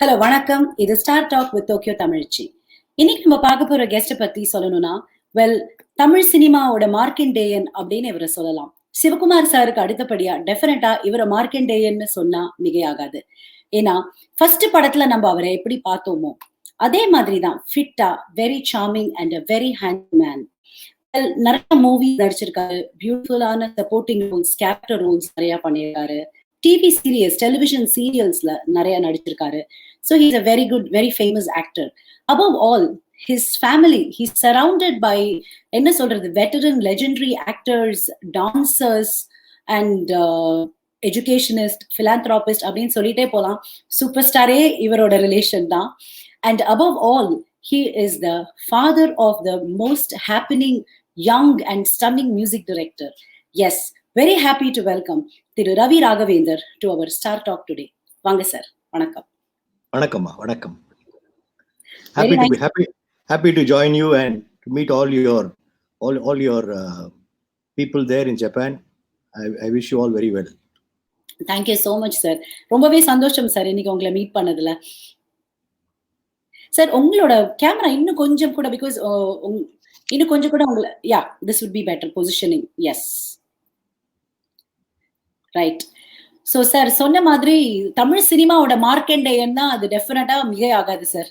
Hello வணக்கம். இது star talk with Tokyo தமிழ்ச்சி. இன்னைக்கு நம்ம பார்க்க போற கெஸ்ட் பத்தி சொல்லணும்னா, தமிழ் சினிமாவோட மார்க்கண்டேயன் அப்படின்னு இவரை சொல்லலாம். சிவகுமார் சாருக்கு அடுத்தபடியா டெஃபினட்டா இவரை மார்க்கண்டேயன்னு சொன்னா மிகையாகாது. ஏன்னா ஃபர்ஸ்ட் படத்துல நம்ம அவரை எப்படி பார்த்தோமோ அதே மாதிரிதான் ஃபிட்டா, very charming and a very handsome man. நிறைய மூவி நடிச்சிருக்காரு, பியூட்டிஃபுல்லான சப்போர்ட்டிங் ரோல்ஸ், கேரக்டர் ரோல்ஸ் நிறைய பண்ணியிருக்காரு. டிவி சீரியல்ஸ், டெலிவிஷன் சீரியல்ஸ்ல நிறைய நடிச்சிருக்காரு. So he's a very good, very famous actor. Above all, his family, he's surrounded by என்ன சொல்றது, veteran, legendary actors, dancers and educationist, philanthropist அப்படின்னு சொல்லிட்டே போலாம். சூப்பர் ஸ்டாரே இவரோட ரிலேஷன் தான். And above all, he is the father of the most happening young and stunning music director. Yes, very happy to welcome Thiru Ravi Raghavendra to our Star Talk today. வாங்க sir, வணக்கம். வணக்கம்மா, வணக்கம். Happy to join you and to meet all your people there in Japan. I wish you all very well. Thank you so much sir. ரொம்பவே சந்தோஷம் sir இன்னைக்கு உங்களை meet பண்ணதுல. Sir உங்களோட கேமரா இன்னும் கொஞ்சம் கூட, பிகாஸ் இன்னும் கொஞ்சம் கூட உங்களை, this would be better positioning. Yes, right. So sir சொன்ன மாதிரி தமிழ் சினிமாவோட மார்க்கண்டேயன் தான், அது டெஃபினட்டா மிகை ஆகாது சார்.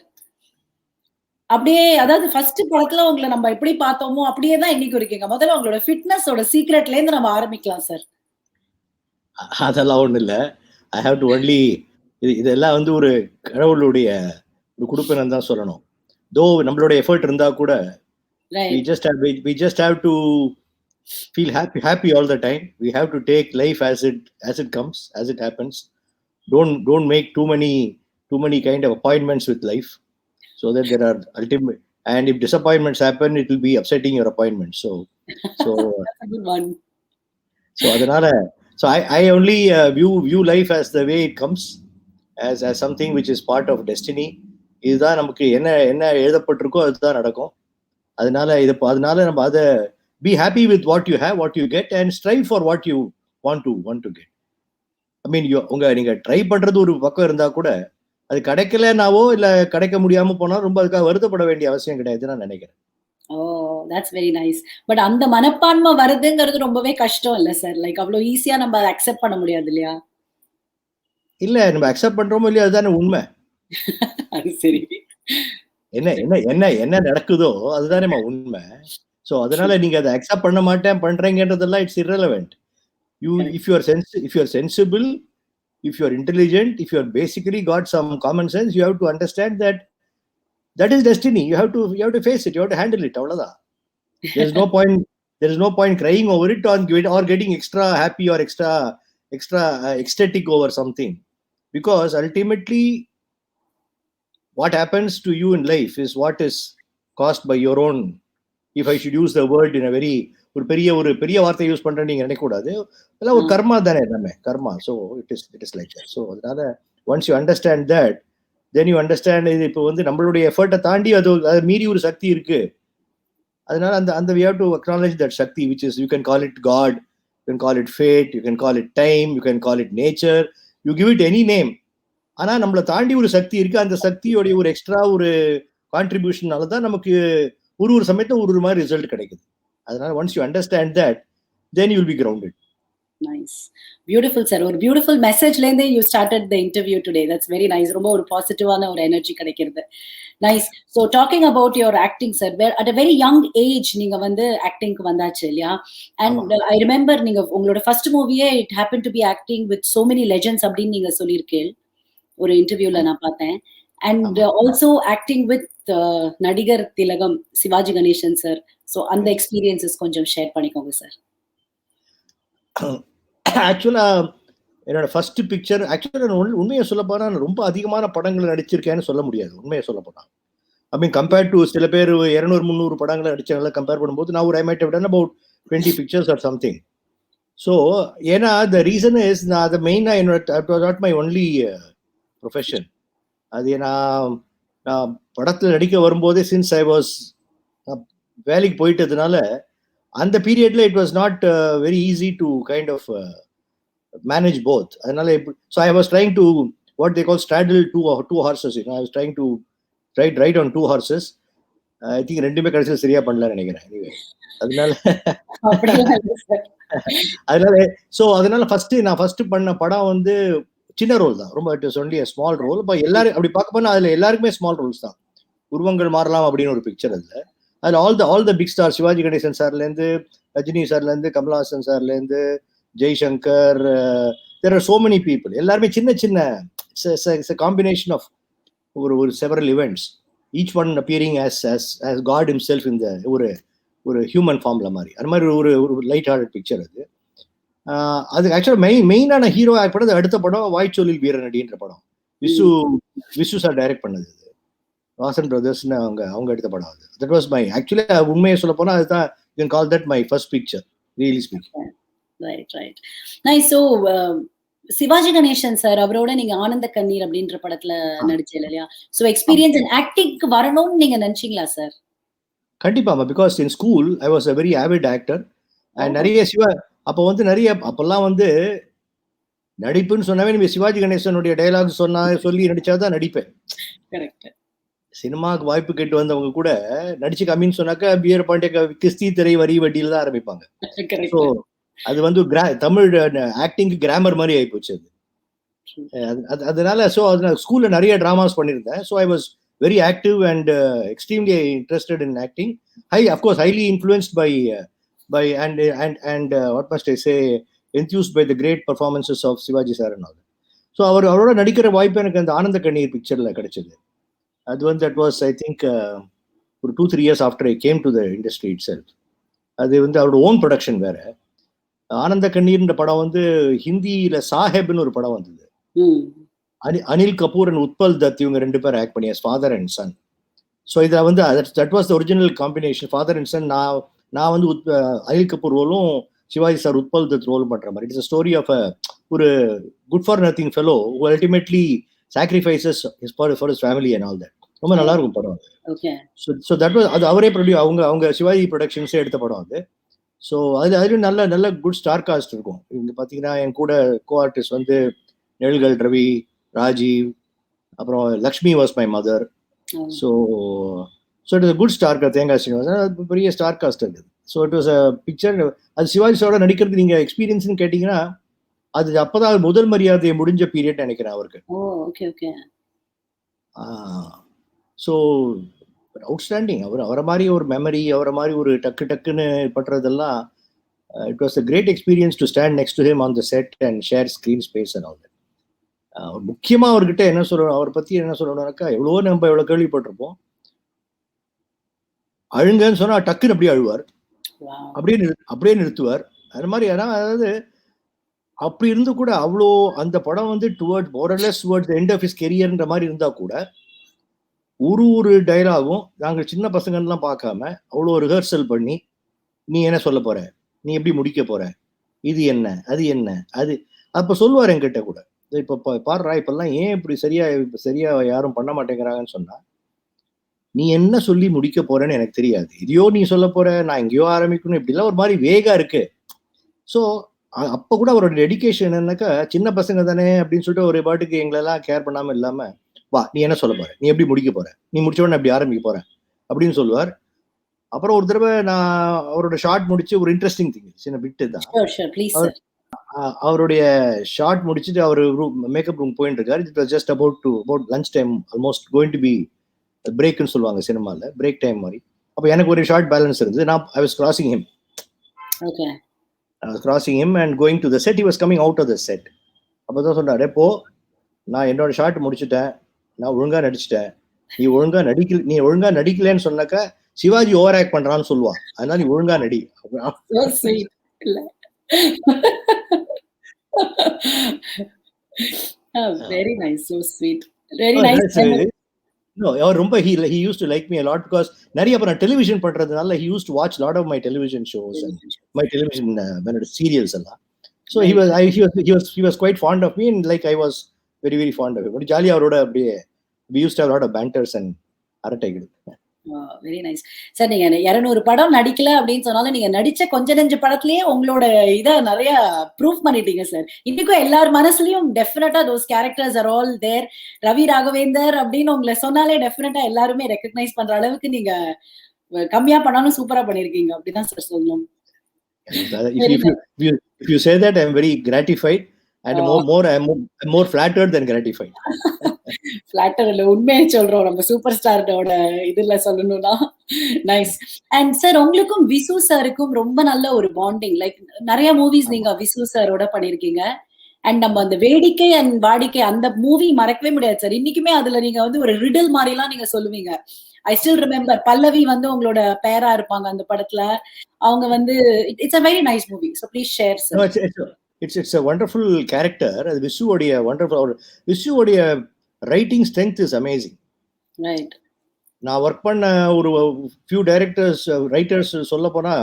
அப்படியே, அதாவது ஃபர்ஸ்ட் படத்துல உங்களை நம்ம எப்படி பார்த்தோமோ அப்படியே தான் இன்னைக்கு இருக்கீங்க. முதல்ல உங்களோட ஃபிட்னஸோட சீக்ரெட்ல இருந்து நம்ம ஆரம்பிக்கலாம் சார். அதெல்லாம் ஒண்ணு இல்ல. ஐ ஹேவ் டு ஒன்லி, இதெல்லாம் வந்து ஒரு கடவுளுடைய ஒரு குடுப்பினம் தான் சொல்லணும். தோ நம்மளோட எஃபர்ட் இருந்தா கூட we just have to feel happy all the time. We have to take life as it comes, as it happens. Don't make too many kind of appointments with life, so that there are ultimate, and if disappointments happen, it will be upsetting your appointment. So That's a good one. So I only view life as the way it comes, as something which is part of destiny. இதுதான் நமக்கு என்ன எழுதப்பட்டிருக்கோ அதுதான் நடக்கும். அதனால நம்ம அதை be happy with what you have, what you get, and strive for what you want to get. I mean, நீங்க try பண்றது ஒரு பக்கம் இருந்தா கூட, அது கிடைக்கலனாவோ இல்ல கிடைக்க முடியாம போனா ரொம்ப அதுக்காக வருத்தப்பட வேண்டிய அவசியம் கிடையாது நான் நினைக்கிறேன். That's very nice. பட் அந்த மனப்பான்மை வருதுங்கிறது ரொம்பவே கஷ்டம் இல்ல சார்? லைக் அவ்வளவு ஈஸியா நம்ம அதை அக்செப்ட் பண்ண முடியாது இல்லையா? இல்ல, நம்ம அக்செப்ட் பண்றோமோ இல்லையா, அதுதானே உண்மை. அது சரி. என்ன நடக்குதோ அதுதானே உண்மை. சோ அதனால நீங்க அதை அக்செப்ட் பண்ண மாட்டேன் பண்றீங்கன்றதெல்லாம் it's irrelevant. If you are sensible, if you are intelligent, if you are basically got some common sense, you have to understand that is destiny. You have to face it, you have to handle it. Avladha. There is no point crying over it or getting extra happy or extra ecstatic over something, because ultimately what happens to you in life is what is caused by your own, if I should use the word in a very ஒரு பெரிய வார்த்தை use பண்றேன் நீங்க நினைக்க கூடாது. அதெல்லாம் ஒரு கர்மா தானே, எல்லாமே கர்மா. So it is like that. So அதனால once you understand that, then you understand இது இப்போ வந்து நம்மளுடைய எஃபர்ட்டை தாண்டி அது மீறி ஒரு சக்தி இருக்கு. அதனால அந்த we have to acknowledge that Sakthi, which is, you can call it God, you can call it fate, you can call it time, you can call it nature, you give it any name. ஆனா நம்மளை தாண்டி ஒரு சக்தி இருக்கு. அந்த சக்தியோடைய ஒரு extra ஒரு கான்ட்ரிபியூஷனால தான் நமக்கு ஒரு சமயத்துல ஒரு மாதிரி ரிசல்ட் கிடைக்குது. அதனால once you understand that, then you will be grounded. Nice, beautiful sir. ஒரு beautiful messageல இருந்தே you started the interview today. That's very nice. ரொம்ப ஒரு பாசிட்டிவான ஒரு எனர்ஜி கிடைக்கிறது. Nice. So talking about your acting sir, at a very young age நீங்க வந்து ஆக்டிங்க்கு வந்தாச்சு இல்லையா? And I remember நீங்க உங்களோட first மூவியே it happened to be acting with so many legends அப்படின்னு நீங்க சொல்லியிருக்கீங்க ஒரு இன்டர்வியூல நான் பார்த்தேன். And also acting with நடிகர் திலகம் சிவாஜி கணேசன் சார். சோ அந்த எக்ஸ்பீரியன்சஸ் கொஞ்சம் ஷேர் பண்ணிக்கோங்க சார். ஆக்சுவலா என்னோட ஃபர்ஸ்ட் பிக்சர், ஆக்சுவலா உண்மையை சொல்ல போனா ரொம்ப அதிகமான படங்கள் நடிச்சிருக்கேன்னு சொல்ல முடியாது. உண்மையை சொல்ல போனா, ஐ மீன் கம்பேர்ட் டு சில பேர் 200-300 படங்களை நடிச்சவங்கள கம்பேர் பண்ணும்போது நான் ஒரு I might have done about 20 pictures or something. So ஏன்னா த ரீசன் இஸ், நான் அதை மெயினாக என்னோட நாட் மை ஒன்லி ப்ரொஃபஷன். அது நான் படத்தில் நடிக்க வரும்போதே, சின்ஸ் ஐ வாஸ் வேலைக்கு போயிட்டதுனால அந்த பீரியட்ல it was not very easy to kind of manage both. அதனால so I was trying to what they call straddle two horses. I was trying to ride on 2 horses. I think ரெண்டுமே கடைசியில் சரியா பண்ணலன்னு நினைக்கிறேன். Anyway, அதனால அதனால நான் first பண்ண படம் வந்து சின்ன ரோல் தான், ரொம்ப it is only a small role. இப்போ எல்லாரும் அப்படி பார்க்க போனா அதுல எல்லாருக்குமே ஸ்மால் ரோல்ஸ் தான். உருவங்கள் மாறலாம் அப்படின்னு ஒரு பிக்சர் அதுல all the big star, Sivaji Ganesan சார்ல இருந்து, ரஜினி சார்ல இருந்து, கமல்ஹாசன் சார்ல இருந்து, Jaishankar, there are so many people. எல்லாருமே சின்ன காம்பினேஷன் ஆஃப் ஒரு several events, each one appearing as God himself in the ஒரு ஹியூமன் ஃபார்ம்ல மாதிரி. அது மாதிரி ஒரு லைட் ஹார்ட்டட் பிக்சர் அது ஆக்சுவலா மெயினான ஹீரோ ஆக்ட் பண்ணது அடுத்த படம் வாய்ச்சொல்லில் வீரனடின்ற படம். விசு சார் டைரக்ட் பண்ணது, வாசன் பிரதர்ஸ்னு அவங்க எடுத்த படம் அது. தட் வாஸ் மை ஆக்சுவலி உண்மையை சொல்ல போனா அதுதான் you can call that my first picture, really speaking. Right. Nice. So Sivaji Ganesan sir அவரோட நீங்க ஆனந்த கண்ணீர் அப்படின்ற படத்துல நடிச்சீங்க இல்லையா? சோ எக்ஸ்பீரியன்ஸ் அண்ட் ஆக்டிங்க்கு வரணும்னு நீங்க நினைச்சீங்களா சார்? கண்டிப்பா, because in school I was a very avid actor. And நிறைய அப்போ வந்து அப்பெல்லாம் வந்து நடிப்புன்னு சொன்னாவே நீங்க சிவாஜி கணேசனுடைய டைலாக் சொல்லி நடிச்சாதான் நடிப்பேன். சினிமாவுக்கு வாய்ப்பு கேட்டு வந்தவங்க கூட நடிச்சு கம்மின்னு சொன்னாக்கா பிஆர் பாண்டிய கிஸ்தி திரை வரி வட்டியில தான் ஆரம்பிப்பாங்க. ஸோ அது வந்து தமிழ் ஆக்டிங்க்கு கிராமர் மாதிரி ஆயிப்போச்சு அது. அதனால ஸ்கூல்ல நிறைய டிராமாஸ் பண்ணியிருந்தேன். So I was very active and extremely interested in acting. Of course, highly influenced by what must I say, enthused by the great performances of Shivaji sir and all. So அவரோட நடிக்கிற வாய்ப்பு எனக்கு அந்த ஆனந்த கண்ணீர் பிக்சர்ல கிடைச்சது. அது வந்து that was I think ஒரு 2-3 years after I came to the industry itself. அது வந்து அவரோட ஓன் ப்ரொடக்ஷன் வேற. ஆனந்த கண்ணீர்ன்ற படம் வந்து ஹிந்தியில சாஹேப்னு ஒரு படம் வந்தது. அனில் கபூர் அண்ட் உத்பல் தத் இவங்க 2 பேர் ஆக்ட் பண்ணி ஃபாதர் அண்ட் சன். ஸோ இதுல வந்து that was the original combination, father and son. நான் வந்து அனில் கபூர் ரோலும் சிவாஜி சார் உத்பல் தத் ரோலும் பண்ற மாதிரி. இட்ஸ் ஸ்டோரி ஆஃப் ஒரு good for nothing fellow who ultimately sacrifices for his family and all that. ரொம்ப நல்லா இருக்கும் படம். ஸோ தட் வாஸ் அது அவரே அவங்க சிவாஜி ப்ரொடக்ஷன்ஸே எடுத்த படம் அது. ஸோ அதுலயும் நல்ல குட் ஸ்டார் காஸ்ட் இருக்கும். இங்க பாத்தீங்கன்னா என் கூட கோ ஆர்டிஸ்ட் வந்து நெல்கல் ரவி, ராஜீவ், அப்புறம் Lakshmi was my mother. So it is good star cast. தேங்காய் ஸ்ரீனிவாசன் பெரிய ஸ்டார் காஸ்ட் இருக்குது. So it was a picture. அது சிவாஜி சாரோட நடிக்கிறதுக்கு நீங்க எக்ஸ்பீரியன்ஸ்னு கேட்டீங்கன்னா அது அப்பதான் முதல் மரியாதையை முடிஞ்ச பீரியட் நினைக்கிறேன் அவருக்கு. So outstanding. அவரை மாதிரி ஒரு மெமரி, அவரை மாதிரி ஒரு டக்குன்னு பண்றதெல்லாம் it was a great experience to stand next to him on the set and share screen space and all that. முக்கியமா அவர்கிட்ட என்ன சொல்லணும், அவரை பத்தி என்ன சொல்லணும்னாக்கா நம்ம எவ்வளவு கேள்விப்பட்டிருப்போம். அழுங்கன்னு சொன்னா டக்குன்னு அப்படியே அழுவார், அப்படியே நிறுத்துவார். அது மாதிரி அதாவது அப்படி இருந்து கூட அவ்வளோ அந்த படம் வந்து டுவர்ட்ஸ் எண்ட் ஆஃப் ஹிஸ் கெரியர்ன்ற மாதிரி இருந்தா கூட ஒரு டைலாகும் நாங்கள் சின்ன பசங்கள்லாம் பார்க்காம அவ்வளோ ரிஹர்சல் பண்ணி நீ என்ன சொல்ல போற, நீ எப்படி முடிக்க போற, இது என்ன, அது என்ன, அது அப்ப சொல்லுவார் என்கிட்ட கூட. இப்ப பாடுறா இப்பெல்லாம் ஏன் இப்படி சரியா யாரும் பண்ண மாட்டேங்கிறாங்கன்னு சொன்னா, நீ என்ன சொல்லி முடிக்க போறேன்னு எனக்கு தெரியாது, இதையோ நீ சொல்ல போற, நான் எங்கேயோ ஆரம்பிக்கணும், இப்படிலாம் ஒரு மாதிரி வேகா இருக்கு. ஸோ அப்ப கூட அவரோட டெடிகேஷன் என்னன்னாக்கா சின்ன பசங்க தானே அப்படின்னு சொல்லிட்டு ஒரு பாட்டுக்கு எங்களெல்லாம் கேர் பண்ணாம இல்லாம, வா நீ என்ன சொல்ல போற, நீ எப்படி முடிக்க போற, நீ முடிச்ச உடனே அப்படி ஆரம்பிக்க போற அப்படின்னு சொல்லுவார். அப்புறம் ஒரு தடவை நான் அவரோட ஷார்ட் முடிச்சு ஒரு இன்ட்ரெஸ்டிங் திங் சின்ன பிட்டு தான். அவருடைய ஷார்ட் முடிச்சுட்டு அவர் மேக்கப் ரூம் போயிட்டு இருக்காரு. It was just about lunch time, almost going to be பிரேக்னு சொல்லுவாங்க சினிமால, பிரேக் டைம் மாதிரி. அப்போ எனக்கு ஒரு ஷார்ட் பேலன்ஸ் இருந்தது. நான் I was crossing him. I was crossing him and going to the set. He was coming out of the set. அப்பதான் சொன்னாரு, இப்போ நான் என்னோட ஷார்ட் முடிச்சுட்டேன், நான் ஒழுங்கா நடிச்சிட்டேன், நீ ஒழுங்கா நடிக்கலன்னு சொன்னாக்கா சிவாஜி ஓவர் ஆக்ட் பண்றான்னு சொல்லுவான், அதனால நீ ஒழுங்கா நடி. Very nice, so sweet, very nice. No, ரொம்ப he used to like me a lot because நிறைய அப்புறம் டெலிவிஷன் பண்றதுனால he used to watch lot of my television shows and my television serials எல்லாம். So he was quite fond of me and like I was very very fond of him. ஜாலியா அவரோட அப்படியே we used to have a lot of banters and அரட்டைகள். Very nice. Sir நீங்க 200 படம் நடிக்கல அப்படின்னு சொன்னாலும், நீங்க நடிச்ச கொஞ்ச நெஞ்ச படத்திலேயே உங்களோட இத நெறைய ப்ரூவ் பண்ணிட்டீங்க சார். இன்னைக்கும் எல்லார் மனசுலயும் டெஃபினட்டா தோஸ் கேரக்டர்ஸ் ஆர் ஆல் தேர். ரவி ராகவேந்தர் அப்படின்னு உங்கள சொன்னாலே டெஃபினட்டா எல்லாருமே ரெகக்னைஸ் பண்ற அளவுக்கு நீங்க கம்மியா பண்ணாலும் சூப்பரா பண்ணியிருக்கீங்க. அப்படிதான் சார் சொல்லணும். If very if you nice. if you if you say that, I'm very gratified and I'm more flattered than gratified. ஃபிளாட்டர் இல்ல. உண்மைய சொல்றோம். நம்ம சூப்பர் ஸ்டாரோட இதுல சொல்லணும்னா. நைஸ். அண்ட் சார் உங்களுக்கும் விசு சாருக்கும் ரொம்ப நல்ல ஒரு பாண்டிங். லைக் நெறைய மூவிஸ் ஆமா. நீங்க விசு சாரோட பண்ணியிருக்கீங்க. அண்ட் நம்ம அந்த வேடிக்கை அண்ட் வாடிக்கை அந்த மூவி மறக்கவே முடியாது சார். இன்னைக்குமே அதுல நீங்க வந்து ஒரு ரிடில் மாரிலாம் நீங்க சொல்லுவீங்க. ஐ ஸ்டில் ரிமெம்பர் பல்லவி வந்து உங்களோட பேரா இருப்பாங்க அந்த படத்துல. அவங்க வந்து it's a very nice movie. So please share sir. No, it's a wonderful character. அது விசுவோடைய wonderful விசுவோடைய writing strength is amazing. Right. நான் ஒர்க் பண்ண ஒரு ஃபியூ டைரக்டர்ஸ் ரைட்டர்ஸ் சொல்ல போனா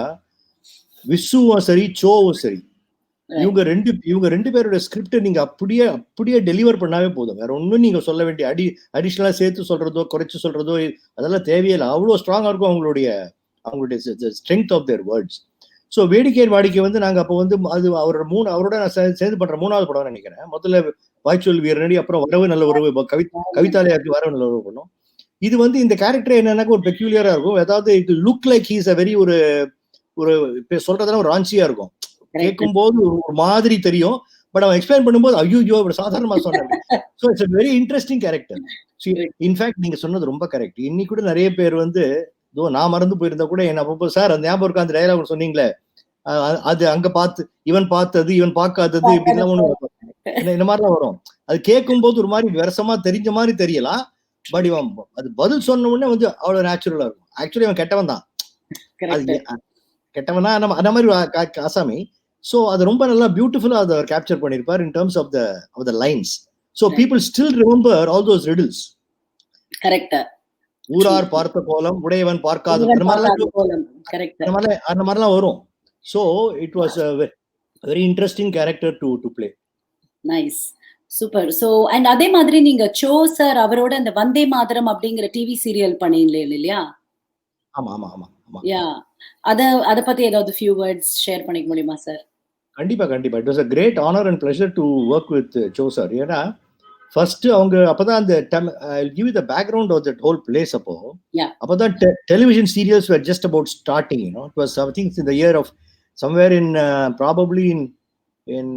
விசுவும் சரி சோவும் சரி Right. இவங்க ரெண்டு பேரோட ஸ்கிரிப்ட் நீங்க அப்படியே டெலிவர் பண்ணாவே போதும். வேற ஒன்றும் நீங்க சொல்ல வேண்டிய அடிஷனலா சேர்த்து சொல்றதோ குறைச்சு சொல்றதோ அதெல்லாம் தேவையில்லை. அவ்வளோ ஸ்ட்ராங்கா இருக்கும் அவங்களுடைய strength of their words. So வேடிக்கை வாடிக்கை வந்து நாங்க அப்போ வந்து அது அவரோட நான் சேர்ந்து பண்ற 3வது படம் நினைக்கிறேன். முதல்ல வாய்ச்சொல் வீரனடி, அப்புறம் வரவு நல்ல உறவு, கவிதாலயாக்கு வரவு நல்ல உறவு பண்ணோம். இது வந்து இந்த கேரக்டர் என்னன்னாக்க ஒரு பெக்யூலியரா இருக்கும். அதாவது it look like he's a very ஒரு சொல்றதுனா ஒரு ராஞ்சியா இருக்கும். கேட்கும் போது ஒரு மாதிரி தெரியும். பட் அவன் எக்ஸ்பிளைன் பண்ணும்போது ஐயோ சாதாரணமா சொன்னேன். So it's a very interesting character. In fact நீங்க சொன்னது ரொம்ப கரெக்ட். இன்னைக்கு கூட நிறைய பேர் வந்து நான் மறந்து போயிருந்தா கூட என்ன அப்போ சார் அந்த ஞாபகம் இருக்கா அந்த டயலாக் சொன்னீங்களே அது அங்க பார்த்து இவன் பார்த்தது இவன் பார்க்காதது இப்படிலாம் ஒண்ணு இந்த மாதிரிலாம் வரும். அது கேட்கும் போது ஒரு மாதிரி விரசமா தெரிஞ்ச மாதிரி தெரியலாம். பட் இவன் அது பதில் சொன்ன உடனே வந்து அவ்வளவு நேச்சுரலா இருக்கும். ஆக்சுவலி அவன் கெட்டவன் தான். கெட்டவனா அந்த மாதிரி ஆசாமி. ஸோ அது ரொம்ப நல்லா பியூட்டிஃபுல்லா அதை கேப்சர் பண்ணிருப்பார் in terms of the lines. So people still remember all those riddles. Correct. ஊரார் பார்த்த கோலம் உடையவன் பார்க்காத அந்த மாதிரிலாம் வரும். So it was a very interesting character to play. Nice. Super. So and அதே மாதிரி நீங்க சோ சார் அவரோட அந்த வந்தே மாதரம் அப்படிங்கிற டிவி சீரியல் பண்ணீங்களே இல்லையா? ஆமா ஆமா ஆமா ஆமா. யா அத பத்தி ஏதாவது few words ஷேர் பண்ணிக்க முடியுமா சார்? கண்டிப்பா. It was a great honor and pleasure to work with so sir. ஏன்னா ஃபர்ஸ்ட் அவங்க அப்பதான் அந்த I'll give you the background of that whole place அப்போ. அப்பதான் television serials were just about starting, you know. It was I think in the year of somewhere in probably in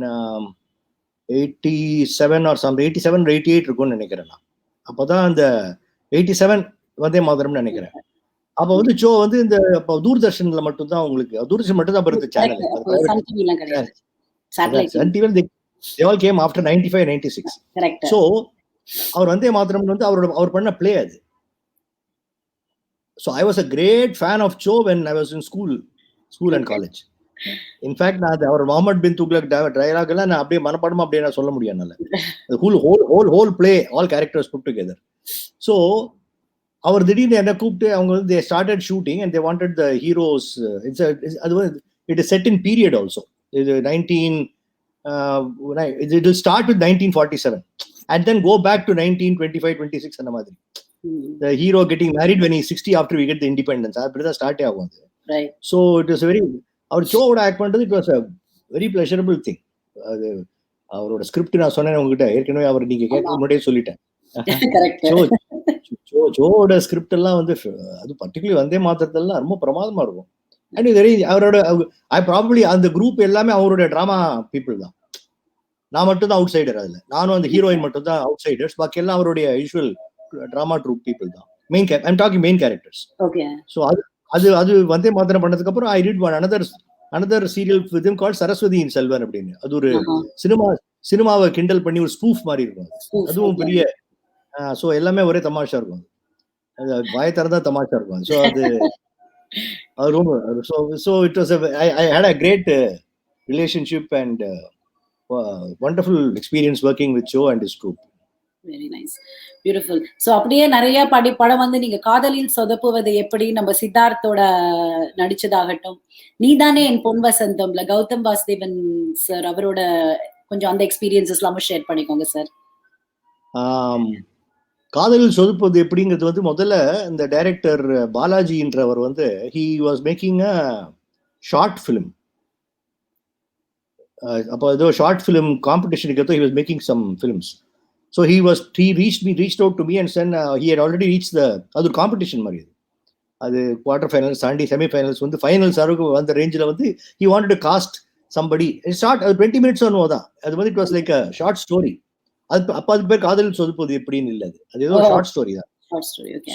87 or some 87 or 88 இருக்கும்னு நினைக்கிறேன். அப்பதான் அந்த 87 வந்தே மாதரம்னு நினைக்கிறேன். அப்ப வந்து so வந்து இந்த தூர்தர்ஷன்ல மட்டும்தான் உங்களுக்கு தூர்தர்ஷன் மட்டும் தான் வருது channel. Sun TV they all came after 95 96. Correct. So அவர் வந்தே மாதரம் வந்து அவர் பண்ண பிளே அது. So I was a great fan of Cho when I was in school and college. In fact நான் அவர் முகமது பின் துக்ளக் டயலாக் எல்லாம் நான் அப்படியே மனப்பாடமா அப்படியே நான் சொல்ல முடியும் என்னால. whole play all characters put together. So அவர் திடீர்னு என்ன கூப்பிட்டு அவங்க வந்து they started shooting and they wanted the heroes. It is set in period also. இது 19 it will start with 1947 and then go back to 1925 26 அந்த மாதிரி. The hero getting married when he's 60 after we get the independence. அப்படிதான் start ஆகும் அது. Right. So it was very அவர் ஷோவோட act பண்றது it was a very pleasurable thing. அது அவரோட script நான் சொன்னேன் உங்ககிட்ட ஏற்கனவே அவர் நீங்க கேட்க முன்னாடியே சொல்லிட்டேன். ஜோவோட ஸ்கிரிப்ட் எல்லாம் வந்து அது பர்டிகுலர் வந்தே மாத்திரத்தெல்லாம் ரொம்ப பிரமாதமா இருக்கும். அண்ட் அவரோட ப்ராபபிளி அந்த குரூப் எல்லாமே அவரோட டிராமா பீப்புள் தான். நான் மட்டும் தான் அவுட் சைடர் அதுல. நானும் அந்த ஹீரோயின் மட்டும் தான் அவுட் சைடர்ஸ். பாக்கி எல்லாம் அவருடைய யூஷுவல் டிராமா ட்ரூப் பீப்புள் தான். I'm talking main characters. So அது வந்தே மாத்திரம் பண்ணதுக்கு அப்புறம் I did one another serial with him called Saraswathi இன் செல்வன் அப்படின்னு. அது ஒரு சினிமாவை கிண்டல் பண்ணி ஒரு ஸ்பூஃப் மாதிரி இருக்கும். அதுவும் பெரிய ஸோ எல்லாமே ஒரே தமாஷா இருக்கும். வாய திறந்தா தமாஷா இருக்கும். ஸோ அது ரொம்ப so it was I had a great relationship and wonderful experience working with Cho and his troupe. Very nice. Beautiful. So அப்படியே நிறைய படம் வந்து நீங்க காதலில் சொதப்புவது எப்படி நம்ம சித்தார்த்தோட நடிச்சதாகட்டும், நீதானே என் பொன் வசந்தம்ல கௌதம் வாசுதேவன் சார் அவரோட கொஞ்சம் அந்த எக்ஸ்பீரியன்சஸ் எல்லாமே ஷேர் பண்ணிக்கோங்க சார். காதலில் சொதுப்பது எப்படிங்கிறது வந்து முதல்ல இந்த டைரக்டர் பாலாஜின்றவர் வந்து he was making a short film. அப்போ ஏதோ ஷார்ட் ஃபிலிம் காம்படிஷனுக்கு ஏதோ he was making some films. So he reached out to me and said he had already reached அது ஒரு காம்படிஷன் மாதிரி அது குவார்டர் ஃபைனல்ஸ் தாண்டி செமி ஃபைனல்ஸ் வந்து ஃபைனல்ஸ் அளவுக்கு வந்த ரேஞ்சில் வந்து he wanted to cast somebody. Short அது 20 minutes ஒன்று தான். அது வந்து it was like a short story. அது அப்போ அதுக்கு பேர் காதலில் சொதுப்பது எப்படின்னு இல்லை, அது ஏதோ ஷார்ட் ஸ்டோரி தான்.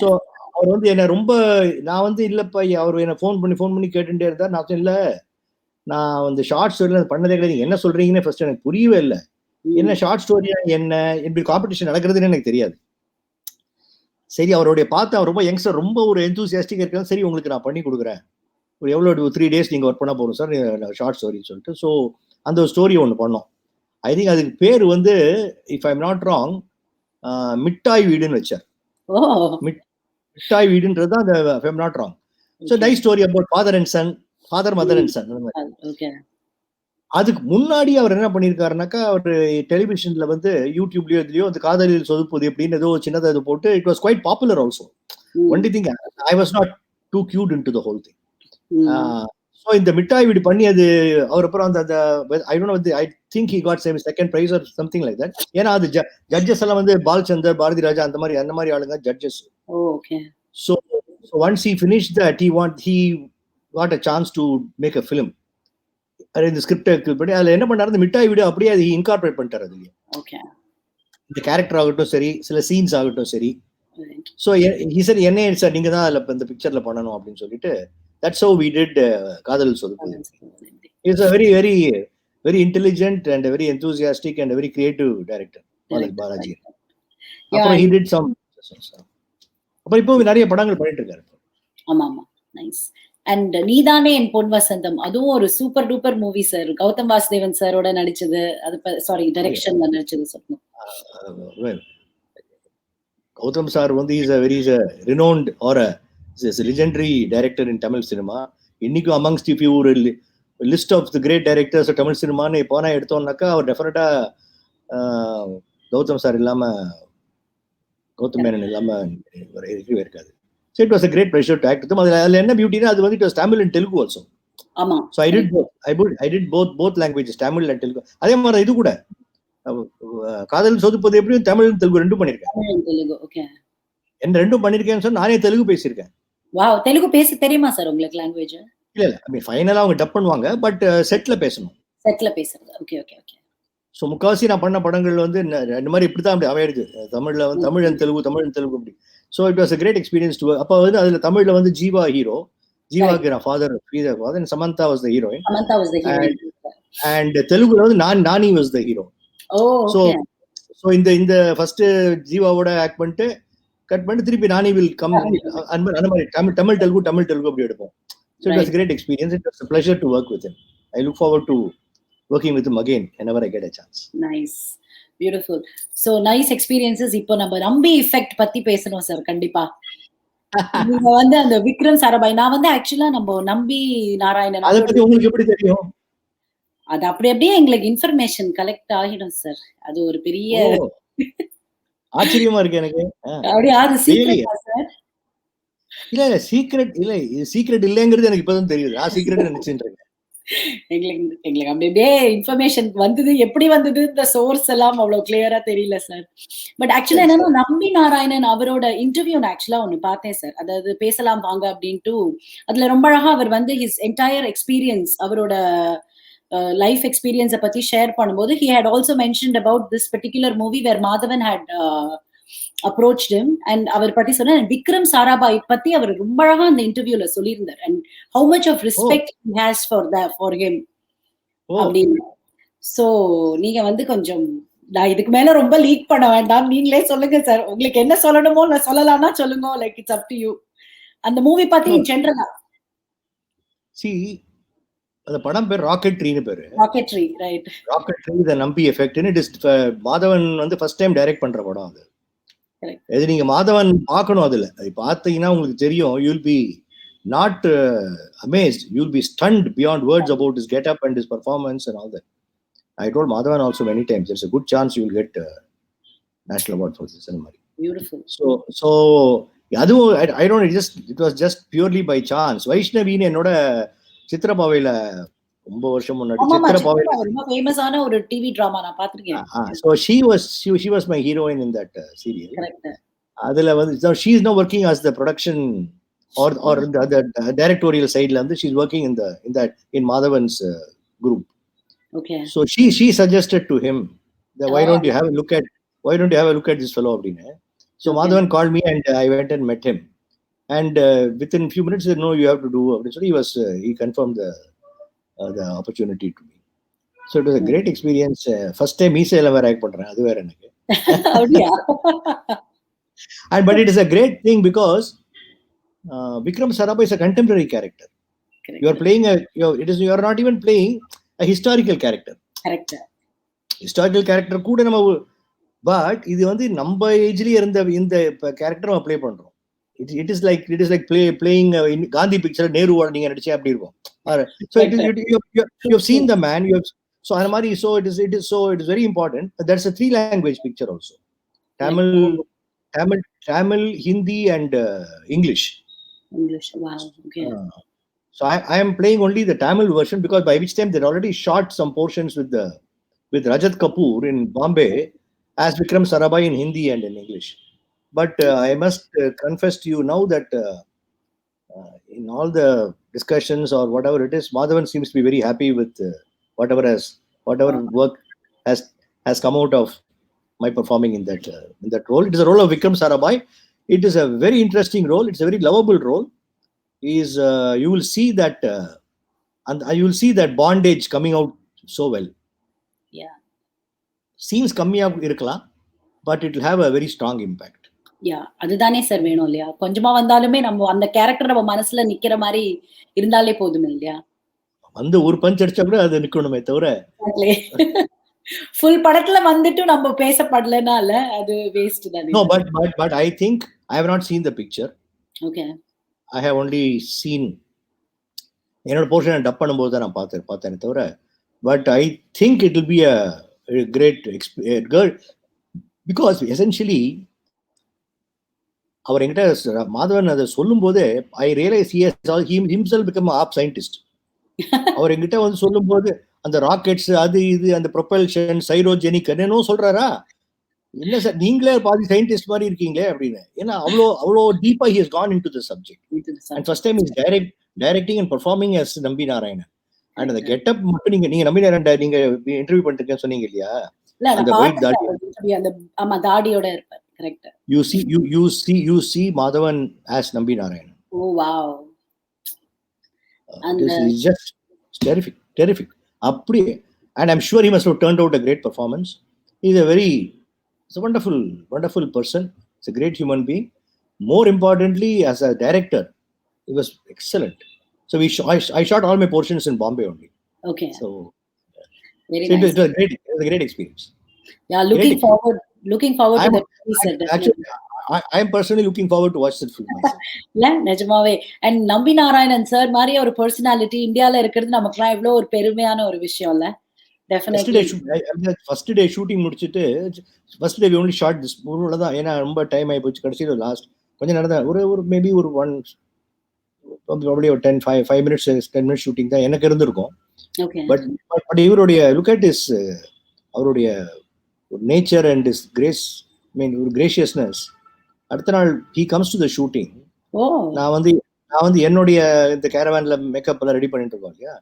ஸோ அவர் வந்து என்ன ரொம்ப நான் வந்து இல்லைப்பா அவர் என்ன ஃபோன் பண்ணி கேட்டுட்டே இருந்தார். நான் இல்லை நான் வந்து ஷார்ட் ஸ்டோரியில் பண்ணதே கிடையாது, நீங்க என்ன சொல்றீங்கன்னு ஃபர்ஸ்ட் எனக்கு புரியவே இல்லை. என்ன ஷார்ட் ஸ்டோரியா என்ன இப்படி காம்படிஷன் நடக்கிறதுன்னு எனக்கு தெரியாது. சரி அவருடைய பார்த்து அவர் ரொம்ப யங்ஸ்டர், ரொம்ப ஒரு எந்தூசியாஸ்டிக் இருக்காங்க. சரி உங்களுக்கு நான் பண்ணி கொடுக்குறேன், ஒரு எவ்வளோ 3 days நீங்கள் ஒர்க் பண்ண போகிறோம் சார் ஷார்ட் ஸ்டோரின்னு சொல்லிட்டு. ஸோ அந்த ஒரு ஸ்டோரி ஒன்று பண்ணோம். ஐ திங்க் அதுக்கு பேர் வந்து if I am not wrong மிட்டாய் வீடுன்னு வச்சார். மிட்டாய் வீடுன்றது தான் அந்த if I am not wrong. So nice story about father mother and son. அதுக்கு முன்னாடி அவர் என்ன பண்ணியிருக்காருனாக்கா, அவர் டெலிவிஷன்ல வந்து யூடியூப்லயோ இதுலயோ அந்த காதலில் சொதுப்பது எப்படின்னு ஏதோ சின்னதாக இது போட்டு it was quite popular also. Only thing I was not too cute into the whole thing. So இந்த மிட்டாய் வீடு பண்ணி அது அவர் அப்புறம் அந்த I don't know I think he got second prize or something like that. ஏன்னா அது ஜட்ஜஸ் எல்லாம் வந்து பாலச்சந்தர், பாரதி ராஜா அந்த மாதிரி ஆளுங்க judges. So once he finish that he got a chance to make a film. இந்த ஸ்கிரிப்ட் படி அதில் என்ன பண்ணாரு, இந்த மிட்டாய் வீடு அப்படியே அது இன்கார்பரேட் பண்ணிட்டார். அதுலயே இந்த கேரக்டர் ஆகட்டும் சரி, சில சீன்ஸ் ஆகட்டும் சரி. ஸோ சார் என்ன சார் நீங்க தான் அதில் இந்த பிக்சர்ல பண்ணணும் அப்படின்னு சொல்லிட்டு that's how we did காதலில் சொதுப்பது. He's a very very very intelligent and a very enthusiastic and a very creative director, Balaji. அப்புறம் he did some, அப்புறம் இப்போ நிறைய படங்கள் பண்ணிட்டு இருக்காரு. ஆமா ஆமா, நைஸ். அண்ட் நீதானே என் பொன் வசந்தம், அதுவும் ஒரு super duper movie sir. Gautham Vasudevan சாரோட நடிச்சது, அது சாரி டைரக்ஷன்ல நடிச்சது சொல்லணும். கௌதம் சார் வந்து is a very renowned or a legendary director in Tamil cinema. இன்னைக்கும் amongst if you ஒரு list of the great directors of Tamil cinema னு போனா எடுத்தோம்னாக்கா அவர் டெஃபினட்டா கௌதம் சார் இல்லாம, கௌதம் மேனன் இல்லாம இருக்கவே இருக்காது. So it was a great pleasure to act with them. அதுல என்ன பியூட்டினா அது வந்து it was Tamil and Telugu also. ஆமா. So I did both languages, Tamil and Telugu. அதே மாதிரி இது கூட காதல் சொதுப்பது எப்படியும் தமிழ் தெலுங்கு ரெண்டும் பண்ணிருக்கேன். ஓகே. என்ன ரெண்டும் பண்ணிருக்கேன்னு சொன்னா நானே தெலுங்கு பேசியிருக்கேன். வாவ், தெலுங்கு பேச தெரியுமா சார் உங்களுக்கு லாங்குவேஜ்? இல்ல ஐ மீன் ஃபைனலா அவங்க டப் பண்ணுவாங்க, பட் செட்ல பேசணும். செட்ல பேசுறது. Okay okay okay. ஸோ முக்காவாசி நான் பண்ண படங்கள் வந்து இந்த மாதிரி இப்படிதான் அப்படி அமையிருக்கு. தமிழ்ல வந்து தமிழ் அண்ட் தெலுங்கு அப்படி. So it was a great experience too. அப்போ வந்து அதுல தமிழ்ல வந்து ஜீவா ஹீரோ, ஜீவாக்கு நான் father, Samantha was the heroine, and தெலுங்குல வந்து Nani was the hero. So இந்த ஃபர்ஸ்ட் ஜீவாவோட ஆக்ட் பண்ணிட்டு கட் பண்ணி திருப்பி நானி வில் கம் அந்த மாதிரி தமிழ் தெலுங்கு அப்படி எடுப்போம். So it was a great experience. It was a pleasure to work with him. I look forward to working with him again whenever I get a chance. Nice, beautiful. So nice experiences. இப்போ நம்ம நம்பி effect பத்தி பேசணும் sir கண்டிப்பா. நீங்க வந்து அந்த விக்ரம் சாராபாய், நான் வந்து ஆக்சுவலா நம்ம நம்பி நாராயணன் அத பத்தி உங்களுக்கு எப்படி தெரியும்? அது அப்படியே எங்களுக்கு இன்ஃபர்மேஷன் கலெக்ட் ஆகிடும் சார். அது ஒரு பெரிய ஆச்சரியமா இருக்கு எனக்கு. அப்படியே அது சீக்ரெட்டா சார்? இல்ல சீக்ரெட் இல்லங்கிறது எனக்கு இப்பதான் தெரியுது. நான் சீக்ரெட் நினைச்சிட்டு இருக்கேன். எங்களுக்கு அப்படியே இன்ஃபர்மேஷன் வந்தது, எப்படி வந்தது, இந்த சோர்ஸ் எல்லாம் அவ்வளவு கிளியரா தெரியல சார். பட் ஆக்சுவலா என்னன்னா நம்பி நாராயணன் அவரோட இன்டர்வியூ நான் ஆக்சுவலா ஒண்ணு பார்த்தேன் சார். அதாவது பேசலாம் வாங்க அப்படின்ட்டு. அதுல ரொம்ப அழகா அவர் வந்து ஹிஸ் என்டையர் எக்ஸ்பீரியன்ஸ், அவரோட லைஃப் எக்ஸ்பீரியன்ஸை பத்தி ஷேர் பண்ணும்போது he had also mentioned about this particular movie where Madhavan had approached him, and அவர் பத்தி சொன்ன விக்ரம் சாராபாய் பத்தி அவர் ரொம்ப அழகா அந்த இன்டர்வியூல சொல்லியிருந்தார், and how much of respect he has for him அப்படின்னு. சோ நீங்க வந்து கொஞ்சம் நான் இதுக்கு மேல ரொம்ப லீக் பண்ண வேண்டாம், நீங்களே சொல்லுங்க சார். உங்களுக்கு என்ன சொல்லணுமோ நான் சொல்லலாம்னா சொல்லுங்க, like it's up to you. அந்த மூவி பத்தி ஜெனரலா. அந்த படம் பேர் ராக்கெட்ரின்னு பேரு. Rocketry, right. ராக்கெட்ரி தி நம்பி எஃபெக்ட். இட் இஸ் மாதவன் வந்து ஃபர்ஸ்ட் டைம் டைரக்ட் பண்ற படம் அது. இது நீங்க மாதவன் பார்க்கணும். அதுல அது பார்த்தீங்கன்னா உங்களுக்கு தெரியும். You will be not amazed, you will be stunned beyond words about his get up and his performance and all that. I told Madhavan also many times there's a good chance you will get national award for this cinema. Beautiful. So அதுவும் I don't know, it was just purely by chance. வைஷ்ணவின்னு என்னோட சித்திரபாவையில ரொம்ப வருஷம் முன்னாடி ஆமாமா, சித்திரபாவையில சித்ரா ரொம்ப ஃபேமஸான ஒரு TV drama நான் பார்த்திருக்கேன். so she was my heroine in that serial. Correct. அதுல வந்து so she is now working as the production or the directorial side la she's working in Madhavan's group. Okay. So she suggested to him that why don't you have a look at this fellow abdine. So Okay. Madhavan called me and I went and met him, and within few minutes he said, no, you have to do abdine. So he confirmed the opportunity to me. So it was a great experience. First time மீசையில வேற act பண்றேன், அது வேற எனக்கு. அப்படியா? And but it is a great thing because Vikram Sarabhai is a contemporary character. Correct. You are playing you are not even playing a historical character. Correct. Historical character கூட நம்ம but இது வந்து நம்ம ஏஜ்லயே இருந்த இந்த கேரக்டர் நம்ம play பண்றோம். It is like playing in Gandhi picture நேருவோட நீங்க நடிச்சே அப்படி இருக்கும். So you have seen the man, so Anamari, so it is very important. That's a 3 language picture also. Tamil, Hindi and English. Wow. Okay. So I am playing only the Tamil version because by which time they already shot some portions with Rajat Kapoor in Bombay as Vikram Sarabhai in Hindi and in English. But I must confess to you now that in all the discussions or whatever it is, Madhavan seems to be very happy with whatever work has come out of my performing in that role. It is a role of Vikram Sarabhai. It is a very interesting role. It's a very lovable role. You will see that and you will see that bondage coming out so well. Yeah. Scenes கம்மியா இருக்கலாம், but it will have a very strong impact. Yeah, அதுதானே sir வேணும் இல்லையா? கொஞ்சமா வந்தாலுமே நம்ம அந்த character நம்ம மனசுல நிக்கிற மாதிரி இருந்தாலே போதும் இல்லையா? வந்து ஒரு பஞ்ச் அடிச்சா கூட அது நிக்கணுமே தவிர ஃபுல் படத்துல வந்துட்டு நம்ம பேசப்படலனால அது வேஸ்ட் தானே. No, but I think I have not seen the picture. Okay. I have only seen என்னோட போர்ஷன் டப் பண்ணும்போது தான் நான் பார்த்தேன் தவிர, but I think it will be a great girl because essentially அவர் என்கிட்ட மாதவன் அதை சொல்லும் போதே I realize he himself become an scientist. அவர் என்கிட்ட வந்து சொல்லும் போது அந்த ராக்கெட்ஸ் அது இது அந்த ப்ரொபல்ஷன் சைரோஜெனிக் என்னன்னு சொல்றாரா, இல்ல சார் நீங்களே பாதி சயின்டிஸ்ட் மாதிரி இருக்கீங்களே அப்படின்னு. ஏன்னா அவ்வளோ டீப்பா he has gone into the subject. And first time he's directing and performing as நம்பி நாராயணன். And அந்த கெட்டப் மட்டும் நீங்க நம்பி நாராயணன் நீங்க இன்டர்வியூ பண்ணிருக்கேன்னு சொன்னீங்க இல்லையா, அந்த ஒயிட் தாடி அந்த ஆமா தாடியோட இருப்பார். Correct. You see Madhavan as Nambi Narayan. Oh wow. And it's just terrific. அப்படியே. And I'm sure he must have turned out a great performance. He's a wonderful person. He's a great human being. More importantly, as a director, he was excellent. So I shot all my portions in Bombay only. Okay. So very nice. It was a great experience. Yeah, looking forward to the movie. Actually, I am personally looking forward to watch that film. இல்ல நிஜமாவே. And நம்பி Narayanan sir மாதிரி ஒரு personality இந்தியால இருக்கிறது நமக்குலாம் எவ்வளவு ஒரு பெருமையான ஒரு விஷயம் இல்ல. Definitely. First day shooting முடிச்சிட்டு first day we only shot this மூணுல தான். ஏன்னா ரொம்ப டைம் ஆகி போச்சு. கடைசியில லாஸ்ட் கொஞ்சம் நடந்த ஒரு மேபி ஒரு 5 minutes ஷூட்டிங் தான் எனக்கு இருந்திருக்கும். Okay. பட் இவருடைய லுக் அட் இஸ் அவருடைய நேச்சர் அண்ட் இஸ் கிரேஸ், ஒரு கிரேஷியஸ்னஸ். அடுத்த நாள் he comes to the shooting. நான் வந்து என்னுடைய இந்த கேரவான்ல மேக்கப் எல்லாம் ரெடி பண்ணிட்டு இருக்கோம் இல்லையா.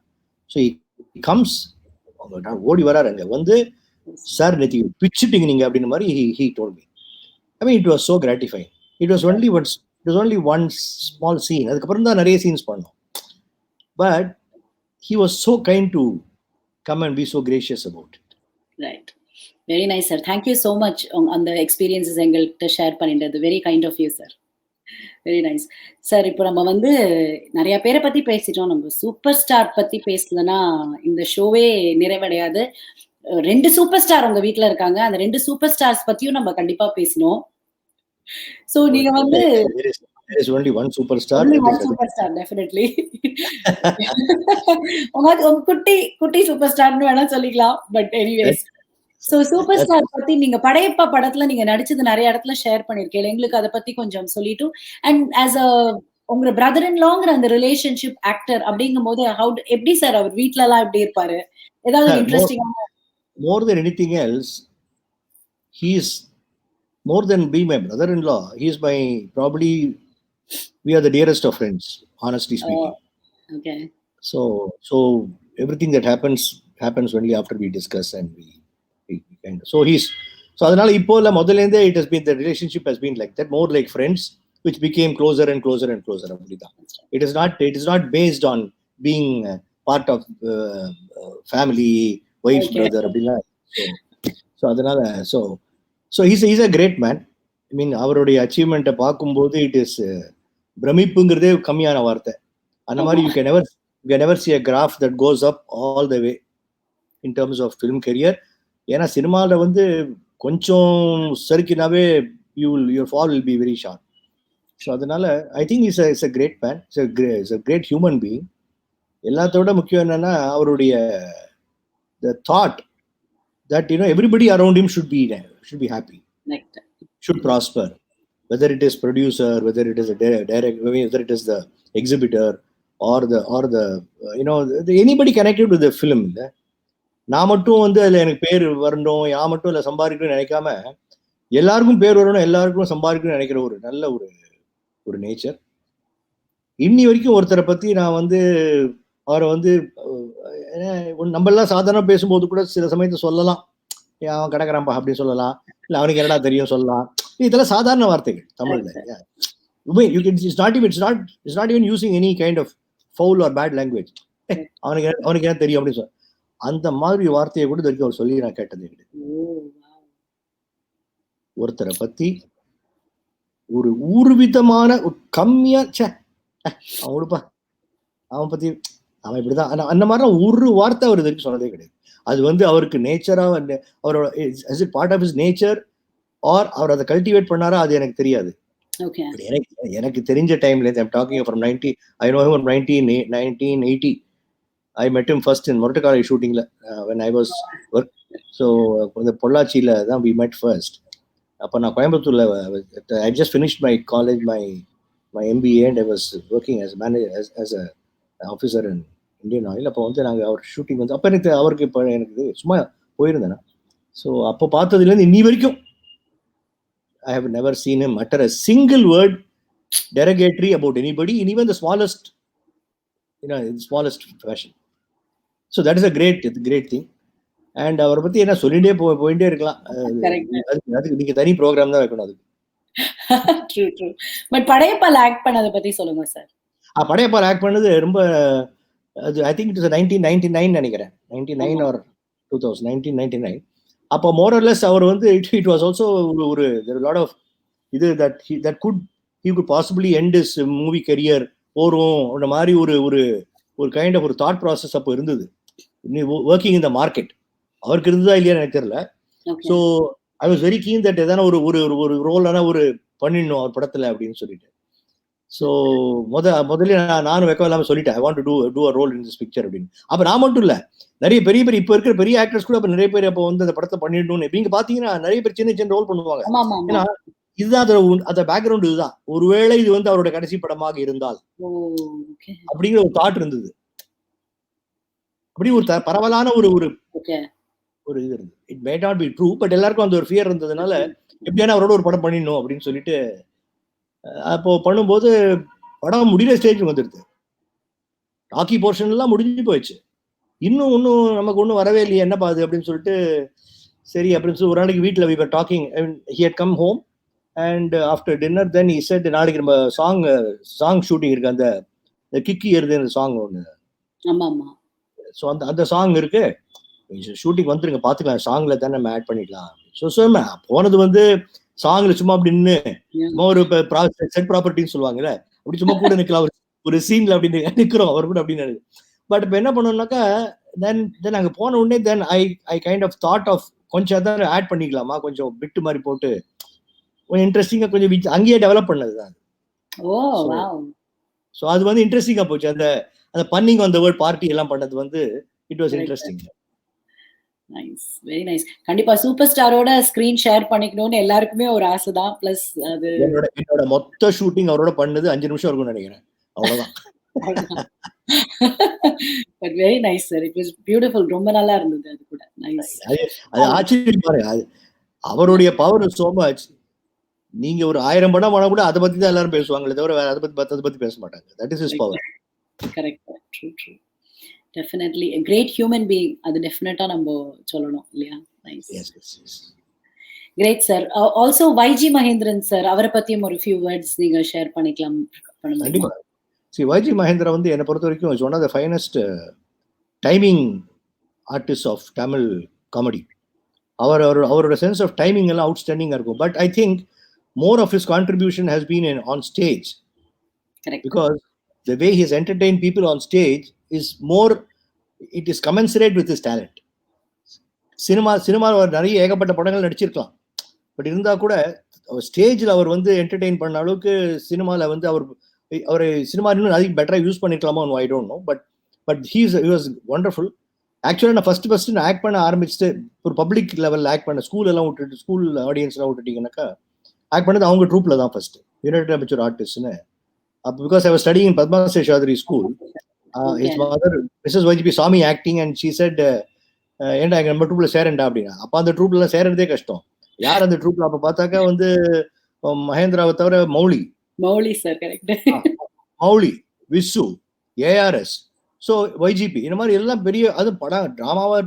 ஸோ he comes, ஓடி வராரு அங்க வந்து, சார் நேற்று பிச்சுட்டீங்க நீங்க அப்படின்னு மாதிரி he told me. I mean it was so gratifying. It was only one small scene. அதுக்கப்புறம் தான் நிறைய சீன்ஸ் பண்ணோம். But he was so kind to come and be so gracious about it. Right. Very nice, sir. Thank you so much on the experiences எங்கள்கிட்ட share பண்ணிட்டது. Very kind of you, sir. Very nice. Sir இப்போ நம்ம வந்து நிறைய பேரை பத்தி பேசிட்டோம். நம்ம சூப்பர் ஸ்டார் பத்தி பேசலன்னா இந்த ஷோவே நிறைவடையாது. 2 சூப்பர் ஸ்டார் உங்க வீட்டுல இருக்காங்க. அந்த 2 சூப்பர் ஸ்டார்ஸ் பத்தியும் நம்ம கண்டிப்பா பேசணும். So நீங்க வந்து There is only one superstar. Only one superstar, definitely. உங்க குட்டி சூப்பர் ஸ்டார்னு வேணா சொல்லிக்கலாம். But anyways so super star பத்தி நீங்க படையப்பா படத்துல நீங்க நடிச்சது நிறைய இடத்துல ஷேர் பண்ணிருக்கீங்க. எங்களுக்கு அத பத்தி கொஞ்சம் சொல்லிட்டு அண்ட் ஆஸ் அ உங்க பிரதர் இன் லாங்கிற அந்த ரிலேஷன்ஷிப் ஆக்டர் அப்படிங்கும்போது எப்படி சார் அவர் வீட்ல எல்லாம் எப்படி இருப்பாரு? ஏதாவது more, இன்ட்ரெஸ்டிங்கா more than anything else, he is more than being my brother-in-law. He is my probably we are the dearest of friends, honestly speaking. Okay. So everything that happens only after we discuss and we kind of. So he's so அதனால இப்போ இல்ல முதல்ல இருந்தே it has been the relationship has been like that, more like friends which became closer and closer and closer அப்படிதான். It is not based on being part of family, wife's Okay. brother அப்படின்னா. So அதனால so he's a great man. I mean அவருடைய அச்சீவ்மெண்ட்டை பார்க்கும்போது it is பிரமிப்புங்கிறதே கம்மியான வார்த்தை. அந்த மாதிரி you can never see a graph that goes up all the way in terms of film career. ஏன்னா சினிமாவில் வந்து கொஞ்சம் சறுக்கினாவே your fall will be very short. So அதனால I think it's a great man. It's a great human being. எல்லாத்தோட முக்கியம் என்னன்னா அவருடைய the thought that everybody around him should be happy, should prosper, whether it is producer, whether it is a direct, whether it is the exhibitor or the anybody connected with the film. நான் மட்டும் வந்து அதுல எனக்கு பேர் வரணும், நான் மட்டும் இல்ல சம்பாதிக்கணும்னு நினைக்காம எல்லாருக்கும் பேர் வரணும், எல்லாருக்கும் சம்பாதிக்கணும்னு நினைக்கிற ஒரு நல்ல ஒரு நேச்சர். இன்னி வரைக்கும் ஒருத்தரை பத்தி நான் வந்து அவரை வந்து நம்ம எல்லாம் சாதாரண பேசும்போது கூட சில சமயத்தை சொல்லலாம், அவன் கிடக்குறான்பா அப்படின்னு சொல்லலாம், இல்ல அவனுக்கு என்னடா தெரியும் சொல்லலாம். இதெல்லாம் சாதாரண வார்த்தைகள் தமிழ்ல. It's not even using any kind of foul or bad language. அவனுக்கு என்ன தெரியும் அப்படின்னு சொல்ல, அந்த மாதிரி வார்த்தையை கூட வரைக்கும் அவர் சொல்லி நான் கேட்டது கிடையாது. ஒருத்தரை பத்தி ஒரு விதமான கம்மியா அவன் கொடுப்பா அவன் பத்தி அவன் இப்படிதான் அந்த மாதிரி ஒரு வார்த்தை அவர் இது வரைக்கும் சொன்னதே கிடையாது. அது வந்து அவருக்கு நேச்சரா அவரோட part of his nature or அவர் அதை கல்டிவேட் பண்ணாரா அது எனக்கு தெரியாது. எனக்கு தெரிஞ்ச டைம்ல I'm talking from 90, I know him from 1980. I met him first in Mortakarai shooting when I was work. So the பொள்ளாச்சியில தான் we met first. அப்ப நான் கோயம்புத்தூர்ல I just finished my college, my MBA, and I was working as manager as a officer in Indian Oil. அப்போ வந்து நாங்க அவர் shooting வந்து அப்ப அவருக்கு இப்போ எனக்கு சும்மா போயிருந்தேன். ஸோ அப்போ பார்த்ததுலேருந்து இன்னி வரைக்கும் I have never seen him utter a single word derogatory about anybody in even the smallest, in the smallest fashion. So that is a great thing. And அவரை பத்தி என்ன சொல்லிட்டே போயிட்டே இருக்கலாம். அதுக்கு நீங்க தனி ப்ரோக்ராம் தான் வைக்கணும் அதுக்கு. பட் படையப்பால ஆக்ட் பண்ணதை பத்தி சொல்லுங்க சார். படையப்பால ஆக்ட் பண்ணது ரொம்ப அது ஐ திங்க் இட் இஸ் 1999 நினைக்கிறேன், 99 or 2000, 1999. அப்போ மோர் ஆர் லெஸ் அவர் வந்து இட் வாஸ் ஆல்சோ ஒரு லாட் ஆஃப் இது that could he could possibly end his movie career போறோம் அந்த மாதிரி ஒரு கைண்ட் ஆஃப் ஒரு தாட் ப்ராசஸ் அப்போ இருந்தது. ஒர்க்கிங் இன் த மார்க்கெட் அவருக்கு இருந்ததா இல்லையா எனக்கு தெரியல. So I was very keen that எதான ஒரு ரோல் ஆனா ஒரு பண்ணிடணும் அவர் படத்துல அப்படின்னு சொல்லிட்டு. ஸோ முதல்ல நானும் வெக்கம் இல்லாமல் சொல்லிட்டேன், I want to do a role in this picture அப்படின்னு. அப்போ நான் மட்டும் இல்லை, நிறைய பெரிய இப்போ இருக்கிற பெரிய ஆக்டர்ஸ் கூட அப்போ நிறைய பேர் அப்போ வந்து அந்த படத்தை பண்ணிடணும்னு நீங்க பாத்தீங்கன்னா நிறைய பேர் சின்ன ரோல் பண்ணுவாங்க. ஏன்னா இதுதான் அந்த பேக்ரவுண்ட், இதுதான் ஒருவேளை இது வந்து அவரோட கடைசி படமாக இருந்தால் அப்படிங்கிற ஒரு தாட் இருந்தது. அப்படி ஒரு பரவலான ஒரு இது இருந்தது. It may not be true, but எல்லாருக்கும் அந்த ஒரு ஃபியர் இருந்ததுனால எப்படியான அவரோட ஒரு படம் பண்ணிடணும் அப்படின்னு சொல்லிட்டு அப்போ பண்ணும்போது படம் முடிகிற ஸ்டேஜ் வந்துடுது. ராக்கி போர்ஷன் எல்லாம் முடிஞ்சு போயிடுச்சு, இன்னும் நமக்கு ஒன்றும் வரவே இல்லையே, என்ன பாது அப்படின்னு சொல்லிட்டு சரி அப்படின்னு சொல்லி ஒரு நாளைக்கு வீட்டில் we were talking, he had come home and after dinner then he said நாளைக்கு நம்ம சாங் ஷூட்டிங் இருக்கு, அந்த கிக்கி ஏறுது அந்த சாங் ஒன்று. ஸோ அந்த சாங் இருக்கு, ஷூட்டிங் வந்துருங்க பார்த்துக்கலாம், சாங்ல தானே நம்ம ஆட் பண்ணிக்கலாம். ஸோ போனது வந்து சாங்ல சும்மா அப்படின்னு சும்மா ஒரு செட் ப்ராப்பர்ட்டின்னு சொல்லுவாங்கல்ல, அப்படி சும்மா கூட நிற்கலாம் ஒரு சீன்ல அப்படின்னு நிற்கிறோம் அவர் கூட அப்படின்னு. பட் இப்போ என்ன பண்ணோம்னாக்கா தென் அங்கே போன உடனே then I kind of thought of கொஞ்சம் அதான் ஆட் பண்ணிக்கலாமா, கொஞ்சம் பிட்டு மாதிரி போட்டு கொஞ்சம் இன்ட்ரெஸ்டிங்கா கொஞ்சம் அங்கேயே டெவலப் பண்ணது தான். ஸோ அது வந்து இன்ட்ரெஸ்டிங்கா போச்சு. அந்த பன்னிங் ஆன் தி வேர்ட் பார்ட்டி எல்லாம் பண்ணது வந்து it was interesting. Nice, very nice. கண்டிப்பா சூப்பர் ஸ்டாரோட ஸ்கிரீன் ஷேர் பண்ணிக்கணும்னு எல்லாருக்குமே ஒரு ஆசை தான். பிளஸ் அது என்னோட மொத்த ஷூட்டிங் அவரோட பண்ணது 5 நிமிஷம் இருக்கும்னு நினைக்கிறேன். அவ்வளவுதான். But very nice sir. It was beautiful. ரொம்ப நல்லா இருந்தது அது கூட. நைஸ். அது ஆச்சரியம் பாருங்க. அவருடைய பவர் சோ மச். நீங்க ஒரு 1000 படம் பண்ணா கூட அதை பத்தி தான் எல்லாரும் பேசுவாங்களே தவிர வேற அதை பத்தி பேச மாட்டாங்க. That is his power. Correct. True true. Definitely a great human being. அது டெஃபினட்டா நம்ம சொல்லணும் இல்லையா? Nice. Yes yes yes. Great sir. Also YG Mahendran sir அவரை பத்தியும் ஒரு ஃபியூ வேர்ட்ஸ் நீங்க ஷேர் பண்ணிக்கலாம். கண்டிப்பா. வைஜி மகேந்திரா வந்து என்னை பொறுத்த வரைக்கும் is one of the finest timing artist of Tamil comedy. அவரோட சென்ஸ் ஆஃப் டைமிங் எல்லாம் அவுட்ஸ்டாண்டிங்காக இருக்கும். But I think more of his contribution has been on stage. Correct. Because the way he has entertained people on stage is more, it is commensurate with his talent. Cinema நிறைய ஏகப்பட்ட படங்கள் நடிச்சிருக்கலாம். But இருந்தா கூட ஸ்டேஜில் அவர் வந்து entertain பண்ண அளவுக்கு சினிமாவில் வந்து அவர் சினிமா இன்னும் அதிக பெட்டராக யூஸ் பண்ணிருக்கலாமோ I don't know. But he was wonderful. ஆக்சுவலாக நான் ஃபர்ஸ்ட் நான் ஆக்ட் பண்ண ஆரம்பிச்சுட்டு ஒரு பப்ளிக் லெவலில் ஆக்ட் பண்ண ஸ்கூல் ஆடியன்ஸ்லாம் விட்டுட்டீங்கன்னாக்கா ஆக்ட் பண்ணது அவங்க ட்ரூப்ல தான் ஃபர்ஸ்ட் யுனைடெட் அமெச்சூர் ஆர்டிஸ்ட்னு. அப்போ because I was studying in Padma Seshadri school. His mother Mrs YGP saw me acting and she said ஏன்டா எங்க நம்ம ட்ரூப்ல சேரண்டா அப்படின்னா. அப்போ அந்த ட்ரூப்ல சேரறதே கஷ்டம். யார் அந்த ட்ரூப்ல அப்போ பார்த்தாக்கா வந்து மகேந்திராவை தவிர Mouli sir, correct, Mouli, Visu, ARS, so YGP, இந்த மாதிரி எல்லாம் பெரிய அது படம்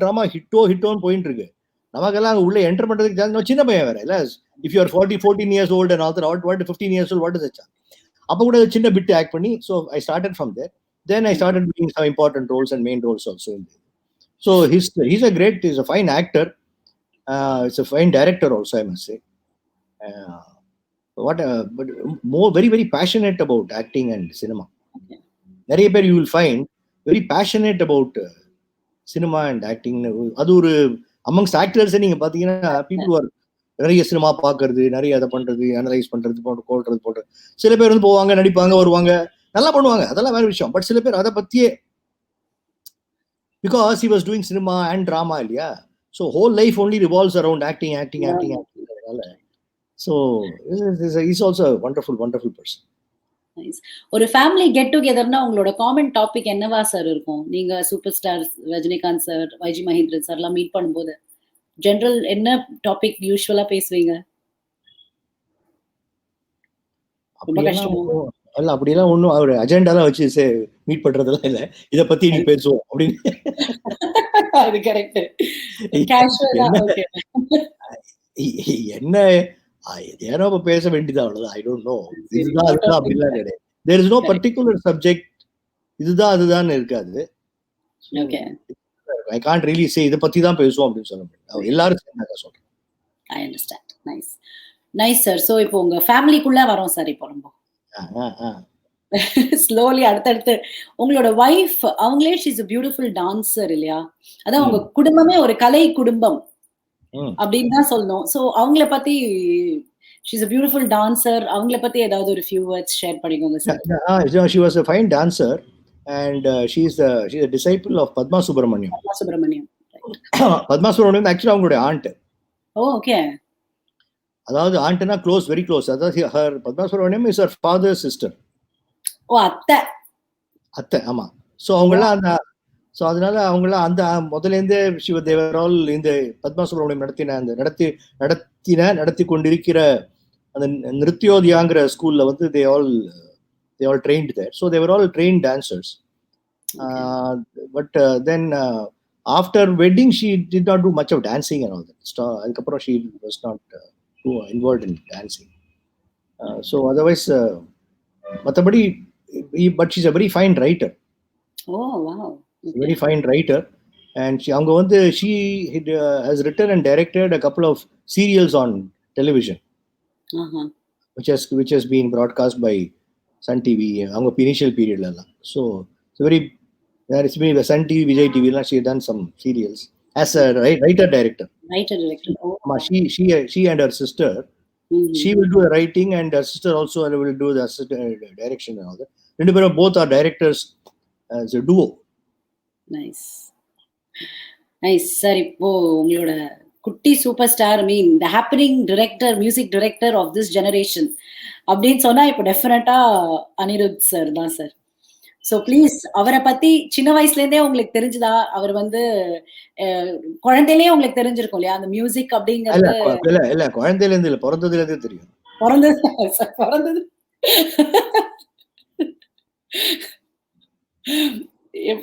ட்ராமா ஹிட்டோன்னு போயிட்டு இருக்கு. நமக்கெல்லாம் அங்கே உள்ள என்டர் பண்றதுக்கு சின்ன பையன் வேற இல்ல. If you are 14 years old and author, what 15 years old, what is it? அப்போ கூட சின்ன பிட் ஆக்ட் பண்ணி, so I started from there. Then I started doing some important roles and main roles also in there. So he's a fine actor. It's a fine director also, I must say. But very very passionate about acting and cinema. நிறைய பேர் you will find very passionate about cinema and acting. அது ஒரு amongst actors நீங்க பாத்தீங்கன்னா people who are நிறைய cinema பார்க்கறது, நிறைய அதை பண்றது, அனலைஸ் பண்றது, போடுறது. சில பேர் வந்து போவாங்க, நடிப்பாங்க, வருவாங்க, நல்லா பண்ணுவாங்க, அதெல்லாம் வேற விஷயம். பட் சில பேர் அதை பத்தியே, because he was doing cinema and drama இல்லையா, so whole life only revolves around acting. So he's also a wonderful person. ஒரு ஃபேமிலி கெட் டுகெதர்னா உங்களோட காமன் டாபிக் என்னவா சார் இருக்கும்? நீங்க super star Rajinikanth sir, YG Mahendran sir எல்லாம் மீட் பண்ணும்போது ஜெனரல் என்ன topic யூசுவலா பேசுவீங்க? அப்படியெல்லாம் ஒன்றும் அவர் அஜெண்டாலாம் வச்சு மீட் பண்றதெல்லாம் இல்லை. இதை பத்தி நீ பேசுவோம் அப்படின்னு. அது கரெக்ட். என்ன ஏனோ பேச வேண்டியது அவ்வளவுதான். ஐ டோன்ட் நோ, இதுதான் அதுதான் அப்படிலாம் கிடையாது. There is no particular subject இதுதான் அதுதான் இருக்காது. I can't really say இத பத்தி தான் பேசுவோம் அப்படின்னு சொல்ல முடியாது. எல்லாரும் சேர்ந்தாங்க சொல்றேன். I understand. Nice sir. So இப்போ உங்க ஃபேமிலிக்குள்ள வரோம் சார். இப்போ ரொம்ப ஸ்லோலி அடுத்தடுத்து உங்களோட வைஃப் அவங்களே she is a beautiful dancer இல்லையா? அதான் உங்க குடும்பமே ஒரு கலை குடும்பம் அப்படின்னு தான் சொல்லணும். So அவங்கள பத்தி she is a beautiful dancer. அவங்கள பத்தி ஏதாவது ஒரு few words ஷேர் பண்ணிக்கோங்க sir. She was a fine dancer. And she's a disciple of Padma Subramaniam. Padma Subramaniam actually அவங்களுடைய aunt. Oh, okay. அதாவது auntனா close, very close. அதாவது her Padma Subramaniam is her father's sister. அத்தை ஆமா. So அவங்களாம் அதனால அவங்களாம் அந்த முதல்ல இருந்தே they were all இந்த பத்மா சுப்ரமணியம் நடத்தி கொண்டிருக்கிற அந்த நிருத்யோதயாங்கிற ஸ்கூல்ல வந்து they all trained there. So they were all trained dancers. But then after wedding, she did not do much of dancing and all that. Adukapra she was not too involved in dancing. So otherwise, but she's a very fine writer. Oh wow! Okay. Very fine writer, and she has written and directed a couple of serials on television, which has been broadcast by Sun TV, அவங்க initial period la. So it's been Sun TV, Vijay TV la. She had done some serials as a writer director. Oh. She and her sister, she will do the writing and her sister also will do the direction and all that. ரெண்டு பேரும் both are directors as a duo. Nice. Nice sir. இப்போ உங்களோட குட்டி super star mean the happening director, music director of this generation அப்படின்னு சொன்னா இப்போ டெஃபினட்டா Anirudh sir தான் சார். ஸோ ப்ளீஸ் அவரை பத்தி சின்ன வயசுல இருந்தே உங்களுக்கு தெரிஞ்சுதா? அவர் வந்து குழந்தையிலேயே உங்களுக்கு தெரிஞ்சிருக்கும் இல்லையா? அந்த மியூசிக் இல்ல அப்படிங்கிறது இல்ல இல்ல குழந்தையில இருந்து இல்ல, பிறந்ததுல இருந்தே தெரியும். பிறந்தது சார் பிறந்தது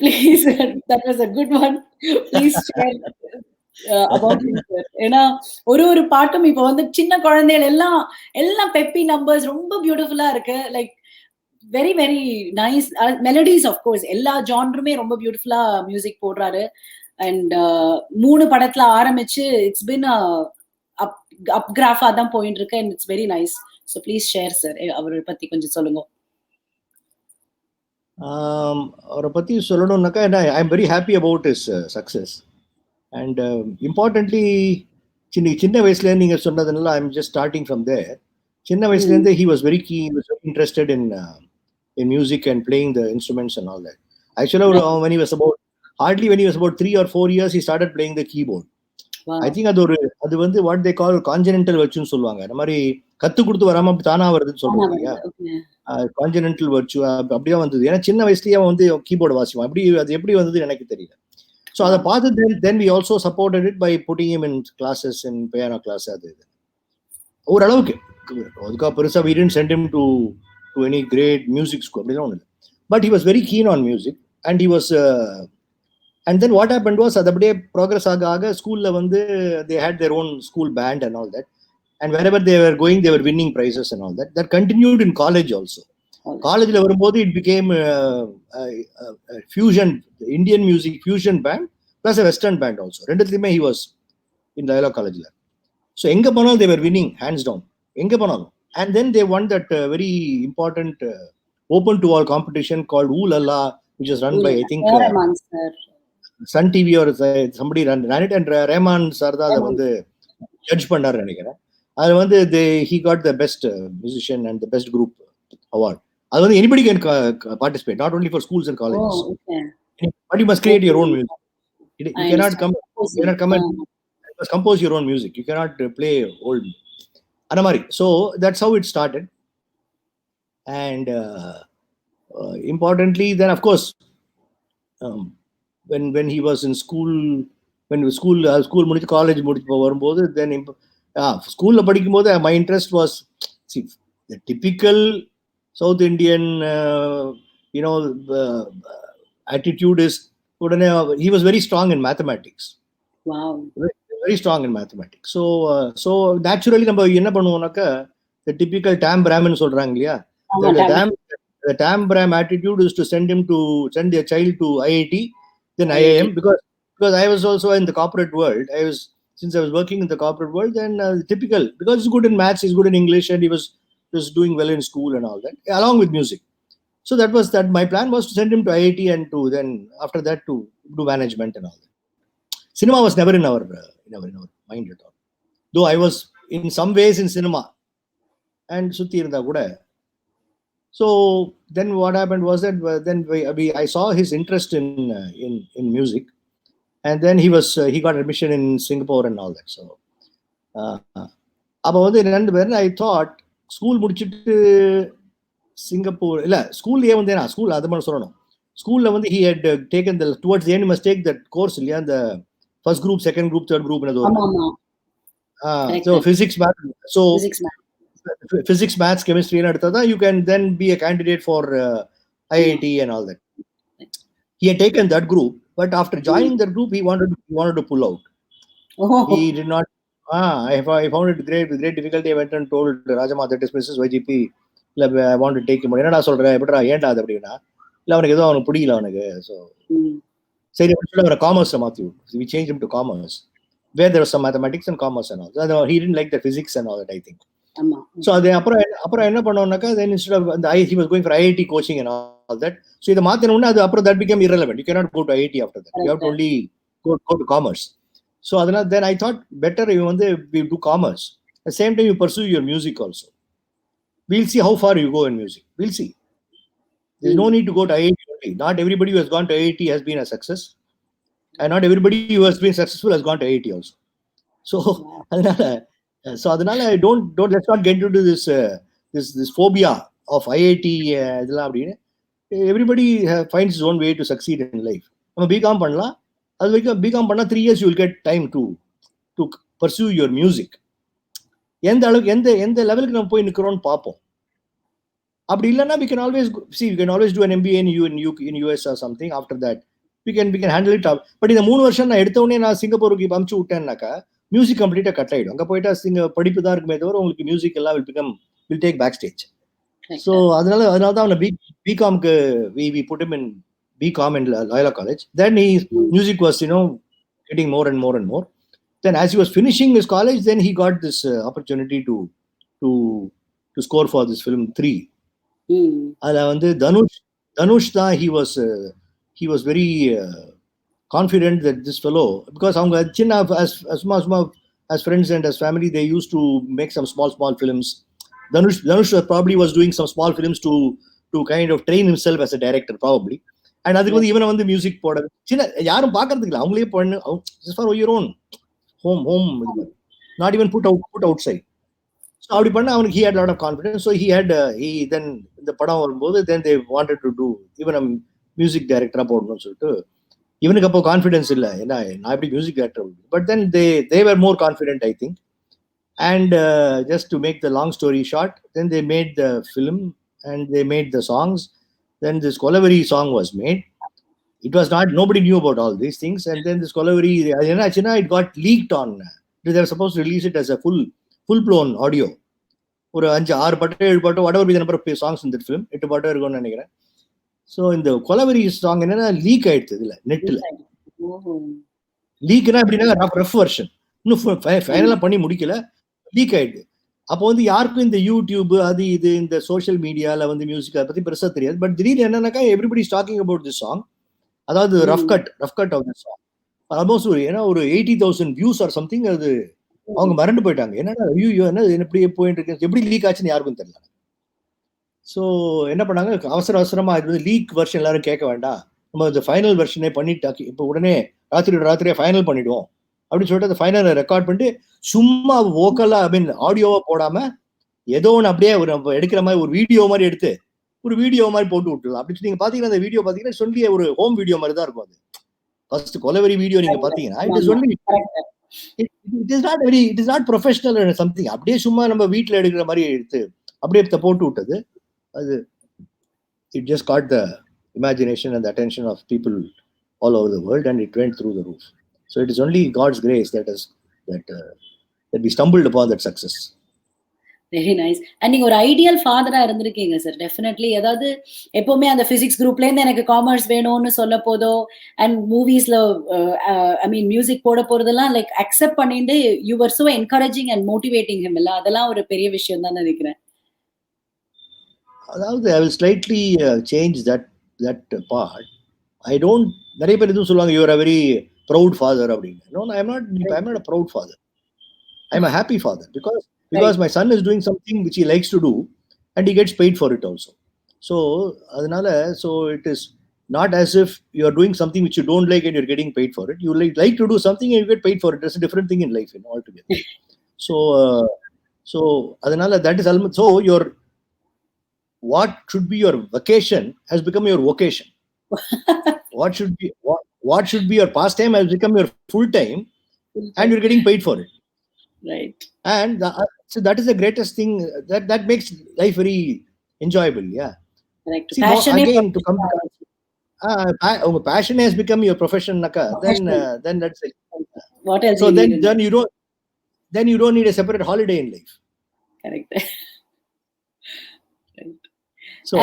please that was a good one. Please share about him sir. ஏன்னா ஒரு பாட்டும் இப்போ வந்து சின்ன குழந்தைகள் எல்லாம் எல்லாம் பெப்பி நம்பர்ஸ் ரொம்ப பியூட்டிஃபுல்லா இருக்கு. Like very very nice melodies of course எல்லா ஜான்ருமே ரொம்ப பியூட்டிஃபுல்லா மியூசிக் போடுறாரு. அண்ட் 3 படத்துல ஆரம்பிச்சு இட்ஸ் பின் அப் அப் கிராஃபா தான் போயிட்டு இருக்கு and it's very nice. So please share sir அவரை பத்தி கொஞ்சம் சொல்லுங்க. அவரை பத்தி சொல்லணும்னாக்கா I am very happy about his success. And importantly சின்ன வயசுல நீங்க சொன்னதுனால I am just starting from there. சின்ன வயசுல இருந்து he was very keen, he was very interested in music and playing the instruments and all that. Actually, when he was about 3 or 4 years, he started playing the keyboard. Wow. I think அது வந்து what they call congenital virtue ன்னு சொல்லுவாங்க. அந்த மாதிரி கத்து கொடுத்து வராம தானா வருதுன்னு சொல்றாங்க இல்லையா? கான்ஜெனன்டல் வர்ச்சு அப்படியே வந்தது. ஏன்னா சின்ன வயசுலயே அவன் வந்து கீபோர்டு வாசிவான். அது எப்படி வந்தது எனக்கு தெரியல. ஸோ அதை பார்த்து then we also supported it by putting him in classes in piano class. அது ஓரளவுக்கு அதுக்காக பெருசா we didn't send him to any great music school அப்படிலாம் ஒண்ணு இல்லை. But he was very keen on music and he was and then what happened was அது அப்படியே progress ஆக ஸ்கூல்ல வந்து they had their own school band and all that, and wherever they were going they were winning prizes and all that. That continued in college also. காலேஜ்ல வரும்போது it became fusion, Indian music fusion band plus a western band also. ரெண்டுத்துலயுமே he was in Dialogue Collegeல. So எங்க போனாலும் they were winning hands down, எங்க போனாலும். And then they won that very important open to all competition called Ooh La La, which was run by I think Sun TV or somebody ran it, and Rahman sir தான் அதை வந்து judge பண்ணாரு நினைக்கிறேன். அது வந்து he got the best musician and the best group award. அது வந்து anybody can participate, not only for schools and colleges. Oh, okay. But you must create your own music. You cannot come and you must compose your own music. You cannot play old anamari. So that's how it started. And importantly, then of course, when he was in school, when school முடிச்சு college முடிச்சு வரும்போது then ஸ்கூல்ல படிக்கும்போது my interest was, see, the typical South Indian attitude is he was very strong in mathematics. Wow. Very strong in mathematics. So naturally நம்ம என்ன பண்ணுவோம்னாக்க the typical Tam Brahmin சொல்றாங்க இல்லையா, the Tam Brahm attitude is to send their child to IIT, then IIM, because I was also in the corporate world. Since I was working in the corporate world, then typical, because he's good in maths, he's good in English, and he was doing well in school and all that, along with music. So that my plan was to send him to IIT and to then after that to do management and all that. Cinema was never in our mind at all, though I was in some ways in cinema and sutti irundha kuda. So then what happened was that then I saw his interest in music, and then he got admission in Singapore and all that. So அப்போ வந்து ரெண்டு பேரும் I thought school முடிச்சுட்டு Singapore இல்ல ஸ்கூல்லே வந்து school அது மாதிரி சொல்லணும். ஸ்கூல்ல வந்து he had taken towards the end he must take that course இல்லையா, the first group, second group, third group னது so physics maths chemistry னு எடுத்தா you can then be a candidate for IIT and all that. He had taken that group, but after joining that group he wanted to pull out. He did not. I found it great with great difficulty. I went and told Rajama that is Mrs. YGP, I want to take him. என்னடா சொல்ற, எப்படா ஏன்டா அது அப்படின்னா, இல்ல அவனுக்கு ஏதோ அவனுக்கு பிடிக்கல அவனுக்கு. ஸோ சரி அவரை காமர்ஸ் மாற்றி we changed him to commerce, where there was some mathematics and commerce and all. So he didn't like the physics and all that, I think. So அது அப்புறம் என்ன பண்ணோம்னாக்கா, then instead of he was going for IIT coaching and all that. So இதை மாத்தினோம்னா அது அப்புறம் that became irrelevant. You cannot go to IIT after that. You have to only go to commerce. So then I thought better we do commerce. At the same time you pursue your music also. We'll see how far you go in music. We'll see. There's no need to go to IIT only. Not everybody who has gone to IIT has been a success. And not everybody who has been successful has gone to IIT also. So அதனால let's not get into this phobia of IIT இதெல்லாம் அப்படின்னு. Everybody finds his own way to succeed in life. நம்ம BCom பண்ணலாம், அது வரைக்கும் BCom பண்ணா 3 years you will get time to pursue your music. எந்த அளவுக்கு எந்த லெவலுக்கு நம்ம போய் நிக்கிறோம்னு பார்ப்போம். அப்படி இல்லைன்னா we can always do an MBA in US or something. After that we can handle it up. But இந்த 3 வருஷம் நான் எடுத்த உடனே நான் சிங்கப்பூருக்கு அமுச்சு விட்டேன்னாக்கா மியூசிக் கம்ப்ளீட்டா கட் ஆயிடும். அங்க போயிட்டா படிப்பு தான் இருக்குமே தவிர உங்களுக்கு மியூசிக் எல்லாம் will take backstage. So அதனால தான் அவனை பிகாம்க்கு we put him in BCom in Loyola College. Then his music was getting more and more and more. Then as he was finishing his college, then he got this opportunity to score for this film 3. அதுல வந்து தனுஷ் தான் he was very confident that this fellow, because அவங்க சின்ன as friends and as family they used to make some small films. Dhanush probably was doing some small films to kind of train himself as a director probably. And அதுக்கு வந்து இவனை வந்து music போட சின்ன யாரும் பாக்குறதுக்கு இல்லை, அவங்களே பண்ணு just for your own home, not even put outside. So அப்படி பண்ண அவனுக்கு he had a lot of confidence. So he then இந்த படம் வரும்போது then they wanted to do even a music director போடணும்னு சொல்லிட்டு இவனுக்கு அப்போ கான்ஃபிடன்ஸ் இல்லை, ஏன்னா நான் எப்படி music director. But then they were more confident I think. And just to make the long story short, then they made the film and they made the songs. Then this Kolaveri song was made. It was not, nobody knew about all these things. And then this Kolaveri, it got leaked on. They were supposed to release it as a full blown audio. ஒரு 5-6 பாட்டு 7 பாட்டு whatever be the number of songs in that film, 8 பாட்டு இருக்கும்னு நினைக்கிறேன். So இந்த கொலவெரி song என்னன்னா league ஆயிடுது இதுல நெட்ல. லீக்னா எப்படின்னா ரஃப் வெர்ஷன், இன்னும் ஃபைனலா பண்ணி முடிக்கல, லீக் ஆயிடுது. அப்போ வந்து யாருக்கும் இந்த யூடியூப் அது இது இந்த சோஷியல் மீடியால வந்து மியூசிக் அதை பத்தி பெருசா தெரியாது. பட் திடீர்னு என்னன்னாக்கா everybody is talking about this song. அதாவது rough cut of this song almost ஒரு 80,000 வியூஸ் ஆர் சம்திங். அது அவங்க மறந்து போயிட்டாங்க, என்னன்னா ஐயோ என்ன எப்படி போயிட்டு இருக்கு, எப்படி லீக் ஆச்சுன்னு யாருக்கும் தெரியல. ஸோ என்ன பண்ணாங்க, அவசரமா இது வந்து லீக் வெர்ஷன் எல்லாரும் கேட்க வேண்டாம், நம்ம இந்த ஃபைனல் வெர்ஷனே பண்ணிட்டாக்கி இப்போ உடனே ராத்திரியே ஃபைனல் பண்ணிடுவோம் அப்படின்னு சொல்லிட்டு அந்த ஃபைனலை ரெக்கார்ட் பண்ணிட்டு சும்மா வோக்கலா ஆடியோவா போடாம ஏதோ ஒன்று அப்படியே நம்ம எடுக்கிற மாதிரி ஒரு வீடியோ மாதிரி எடுத்து ஒரு வீடியோ மாதிரி போட்டு விட்டுலாம். அப்படி நீங்க பாத்தீங்கன்னா அந்த வீடியோ பாத்தீங்கன்னா சொல்லி ஒரு ஹோம் வீடியோ மாதிரி தான் இருக்கும். அது ஃபர்ஸ்ட் கொலவெரி வீடியோ நீங்க பாத்தீங்கன்னா it is not professional something. அப்படியே சும்மா நம்ம வீட்டுல எடுக்கிற மாதிரி எடுத்து அப்படியே போட்டு விட்டது. அது it just got the imagination and the attention of people all over the world, and it went through the roof. So it is only God's grace that we stumbled upon that success. Very nice. And நீங்க ஒரு ideal ஃபாதரா இருந்திருக்கீங்க sir, definitely. அதாவது எப்பவுமே அந்த physics குரூப்ல இருந்து எனக்கு commerce வேணும்னு சொல்ல போதோ அண்ட் மூவிஸ்ல ஐ மீன் மியூசிக் போட போறதெல்லாம் லைக் அக்செப்ட் பண்ணிட்டு you were so encouraging and motivating him இல்ல, அதெல்லாம் ஒரு பெரிய விஷயம் தான் நினைக்கிறேன். அதாவது I will slightly change that part. I don't, நிறைய பேர் எதுவும் சொல்லுவாங்க you are a very proud father அப்படின்னு. No, I'm not a proud father. I'm a happy father because my son is doing something which he likes to do and he gets paid for it also. So அதனால so it is not as if you are doing something which you don't like and you're getting paid for it. You like to do something and you get paid for it. That's a different thing in life, altogether. So அதனால that is almost, so your what should be your vacation has become your vocation. What should be your pastime has become your full time, and you're getting paid for it. Right. And so that is the greatest thing that makes life very enjoyable. Yeah. Correct. See, passion again to come to passion has become your profession naka, then that's it. What else? So then you don't need a separate holiday in life. Correct. So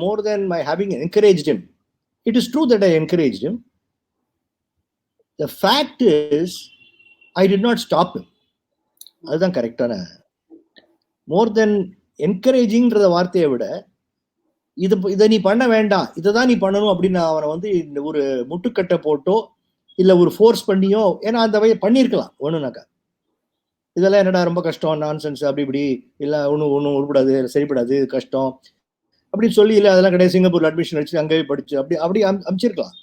more than my having encouraged him, it is true that I encouraged him. The fact is I did not stop him. அதுதான் கரெக்டான. more than encouragingன்றத வார்த்தையை விட இதை நீ பண்ண வேண்டாம், இதை தான் நீ பண்ணணும் அப்படின்னு அவனை வந்து ஒரு முட்டுக்கட்டை போட்டோ இல்ல ஒரு ஃபோர்ஸ் பண்ணியோ, ஏன்னா அந்த வகையை பண்ணியிருக்கலாம் ஒண்ணுனாக்கா, இதெல்லாம் என்னடா ரொம்ப கஷ்டம் நான்சென்ஸ் அப்படி இப்படி இல்ல ஒன்றும் உருப்படாது சரிப்படாது கஷ்டம் அப்படின்னு சொல்லி இல்லை அதெல்லாம் கிடையாது, சிங்கப்பூர்ல அட்மிஷன் வச்சு அங்கேயே படிச்சு அப்படி அமைச்சிருக்கலாம்.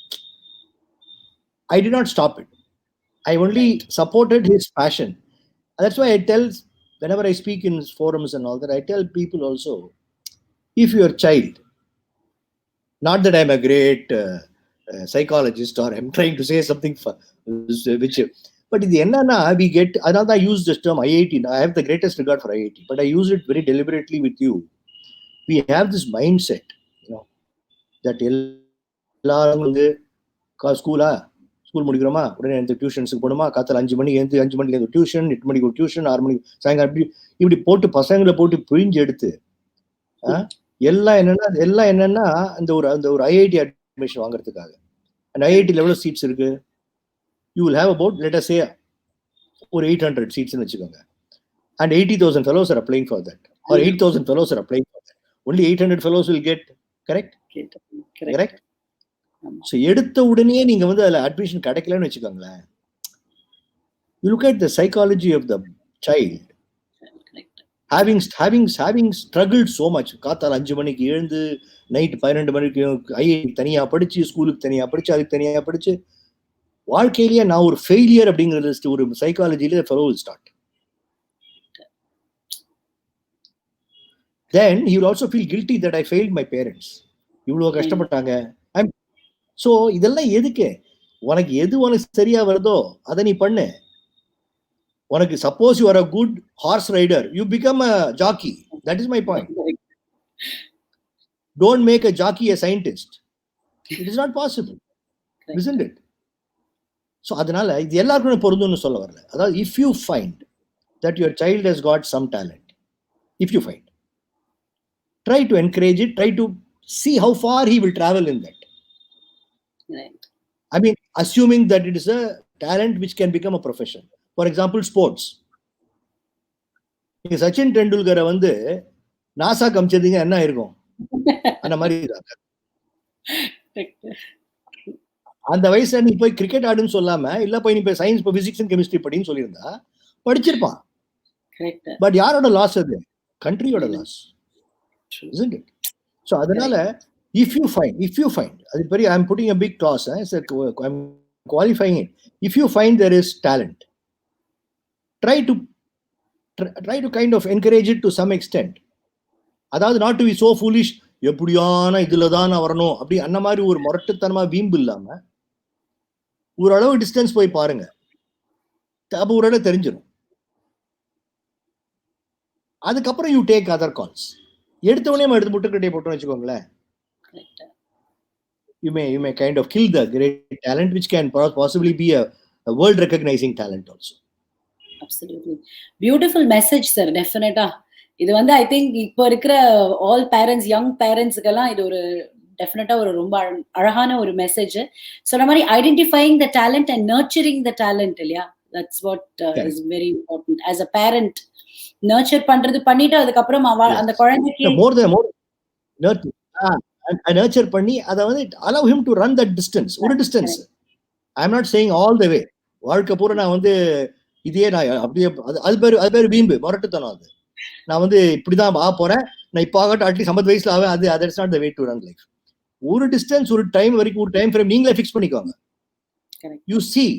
I did not stop it. I only supported his passion. That's why I tell, whenever I speak in forums and all that, I tell people also, if your child, not that I'm a great psychologist or I'm trying to say something which, but in the end, we get, another use this term IIT. I have the greatest regard for IIT, but I use it very deliberately with you. We have this mindset, that school முடிக்கிறோமா, உடனே இந்த டியூஷன்ஸுக்கு போகணுமா, காத்தால 5 மணிக்கு 5 மணிக்கு tuition, 8 மணிக்கு ஒரு tuition, 6 மணிக்கு சாயங்காலம், இப்படி போட்டு பசங்களை போட்டு பிழிஞ்சு எடுத்து எல்லாம் என்னன்னா அந்த ஒரு ஐஐடி அட்மிஷன் வாங்குறதுக்காக. அந்த ஐஐடியில் எவ்வளவு சீட்ஸ் இருக்கு? You will have about, let us சே, ஒரு 800 சீட்ஸ்னு வச்சுக்கோங்க. And 80,000 fellows are applying for that, or 8,000 fellows are applying for that. Only 800 fellows will get, correct? So எடுத்த உடனே நீங்க அதுல அட்மிஷன் கிடைக்கலன்னு வச்சுக்கோங்களேன். You look at the psychology of the child, having struggled so much. காத்தால 5 மணிக்கு எழுந்து night 12 மணிக்கு ஐஐடி தனியா படிச்சு, ஸ்கூலுக்கு தனியா படிச்சு, அதுக்கு தனியா படிச்சு, வாழ்க்கையிலேயே நான் ஒரு ஃபெயிலியர் அப்படிங்கிறது ஒரு சைக்காலஜியில fellow will start. Then he will also feel guilty that I failed my parents. இவ்வளவு கஷ்டப்பட்டாங்க. சோ இதெல்லாம் எதுக்கு? உனக்கு எது சரியா வருதோ அதை நீ பண்ணு. உனக்கு suppose you are a good horse rider, you become a jockey. That is my point. Don't make a jockey a scientist. It is not possible, isn't it? So அதனால இது எல்லாருக்கும் பொருந்தும்னு சொல்ல வரல. அதாவது if you find that your child has got some talent, if you find, try to encourage it, try to see how far he will travel in that. Right. I mean, assuming that it is a talent which can become a profession. For example, sports. Sachin டெண்டுல்கரை நாசா கமிச்சதுங்க என்ன இருக்கும்? அந்த மாதிரி அந்த வயசுல நீ போய் கிரிக்கெட் ஆடுன்னு சொல்லாம, இல்ல போய் நீ போய் சயின்ஸ், பிசிக்ஸ் அண்ட் கெமிஸ்ட்ரி படின்னு சொல்லியிருந்தா படிச்சிருப்பான். பட் யாரோட லாஸ் அது? கண்ட்ரியோட லாஸ், isn't it? So அதனால if you find, அது பெரிய, I'm putting a big clause, I'm qualifying it. If you find there is talent, try to kind of encourage it to some extent. அதாவது not to be so foolish, எப்படியான இதுலதான் வரணும் அப்படி அந்த மாதிரி ஒரு முரட்டுத்தனமா வீம்பு இல்லாம ஓரளவு டிஸ்டன்ஸ் போய் பாருங்க, அப்ப ஓரளவு தெரிஞ்சிடும். அதுக்கப்புறம் யூ டேக் அதர் கால்ஸ். எடுத்தவனே எடுத்து முட்டுக்கட்டையை போட்டோம்னு வச்சுக்கோங்களேன், you may kind of kill the great talent which can possibly be a world recognizing talent also. Absolutely beautiful message sir. Definitely இது I think இப்போ இருக்கிற all parents, young parents க்கெல்லாம் இது ஒரு டெஃபினட்டா ஒரு ரொம்ப அழகான ஒரு மெசேஜ். சொன்ன மாதிரி identifying the talent and nurturing the talent இல்லையா? That's what is very important. As a parent nurture பண்றது பண்ணிட்டு அதுக்கப்புறம் அந்த குழந்தைக்கு நர்ச்சர் பண்ணி அதை allow him to run that distance, ஒரு distance. I am not saying all the way. வாழ்க்கை பூரா நான் இதே நான் அப்படியே அது பேரு வீம்பு, முரட்டுத்தனம். அது நான் இப்படிதான் போறேன், நான் இப்போ ஆகட்டும் அட்லீஸ்ட் 50 வயசுல ஆவேன், அது that's not the way to run life. ஒரு டிஸ்டன்ஸ், ஒரு டைம் வரைக்கும், ஒரு டைம் ஃப்ரேம் நீங்களே ஃபிக்ஸ் பண்ணிக்கோங்க. You see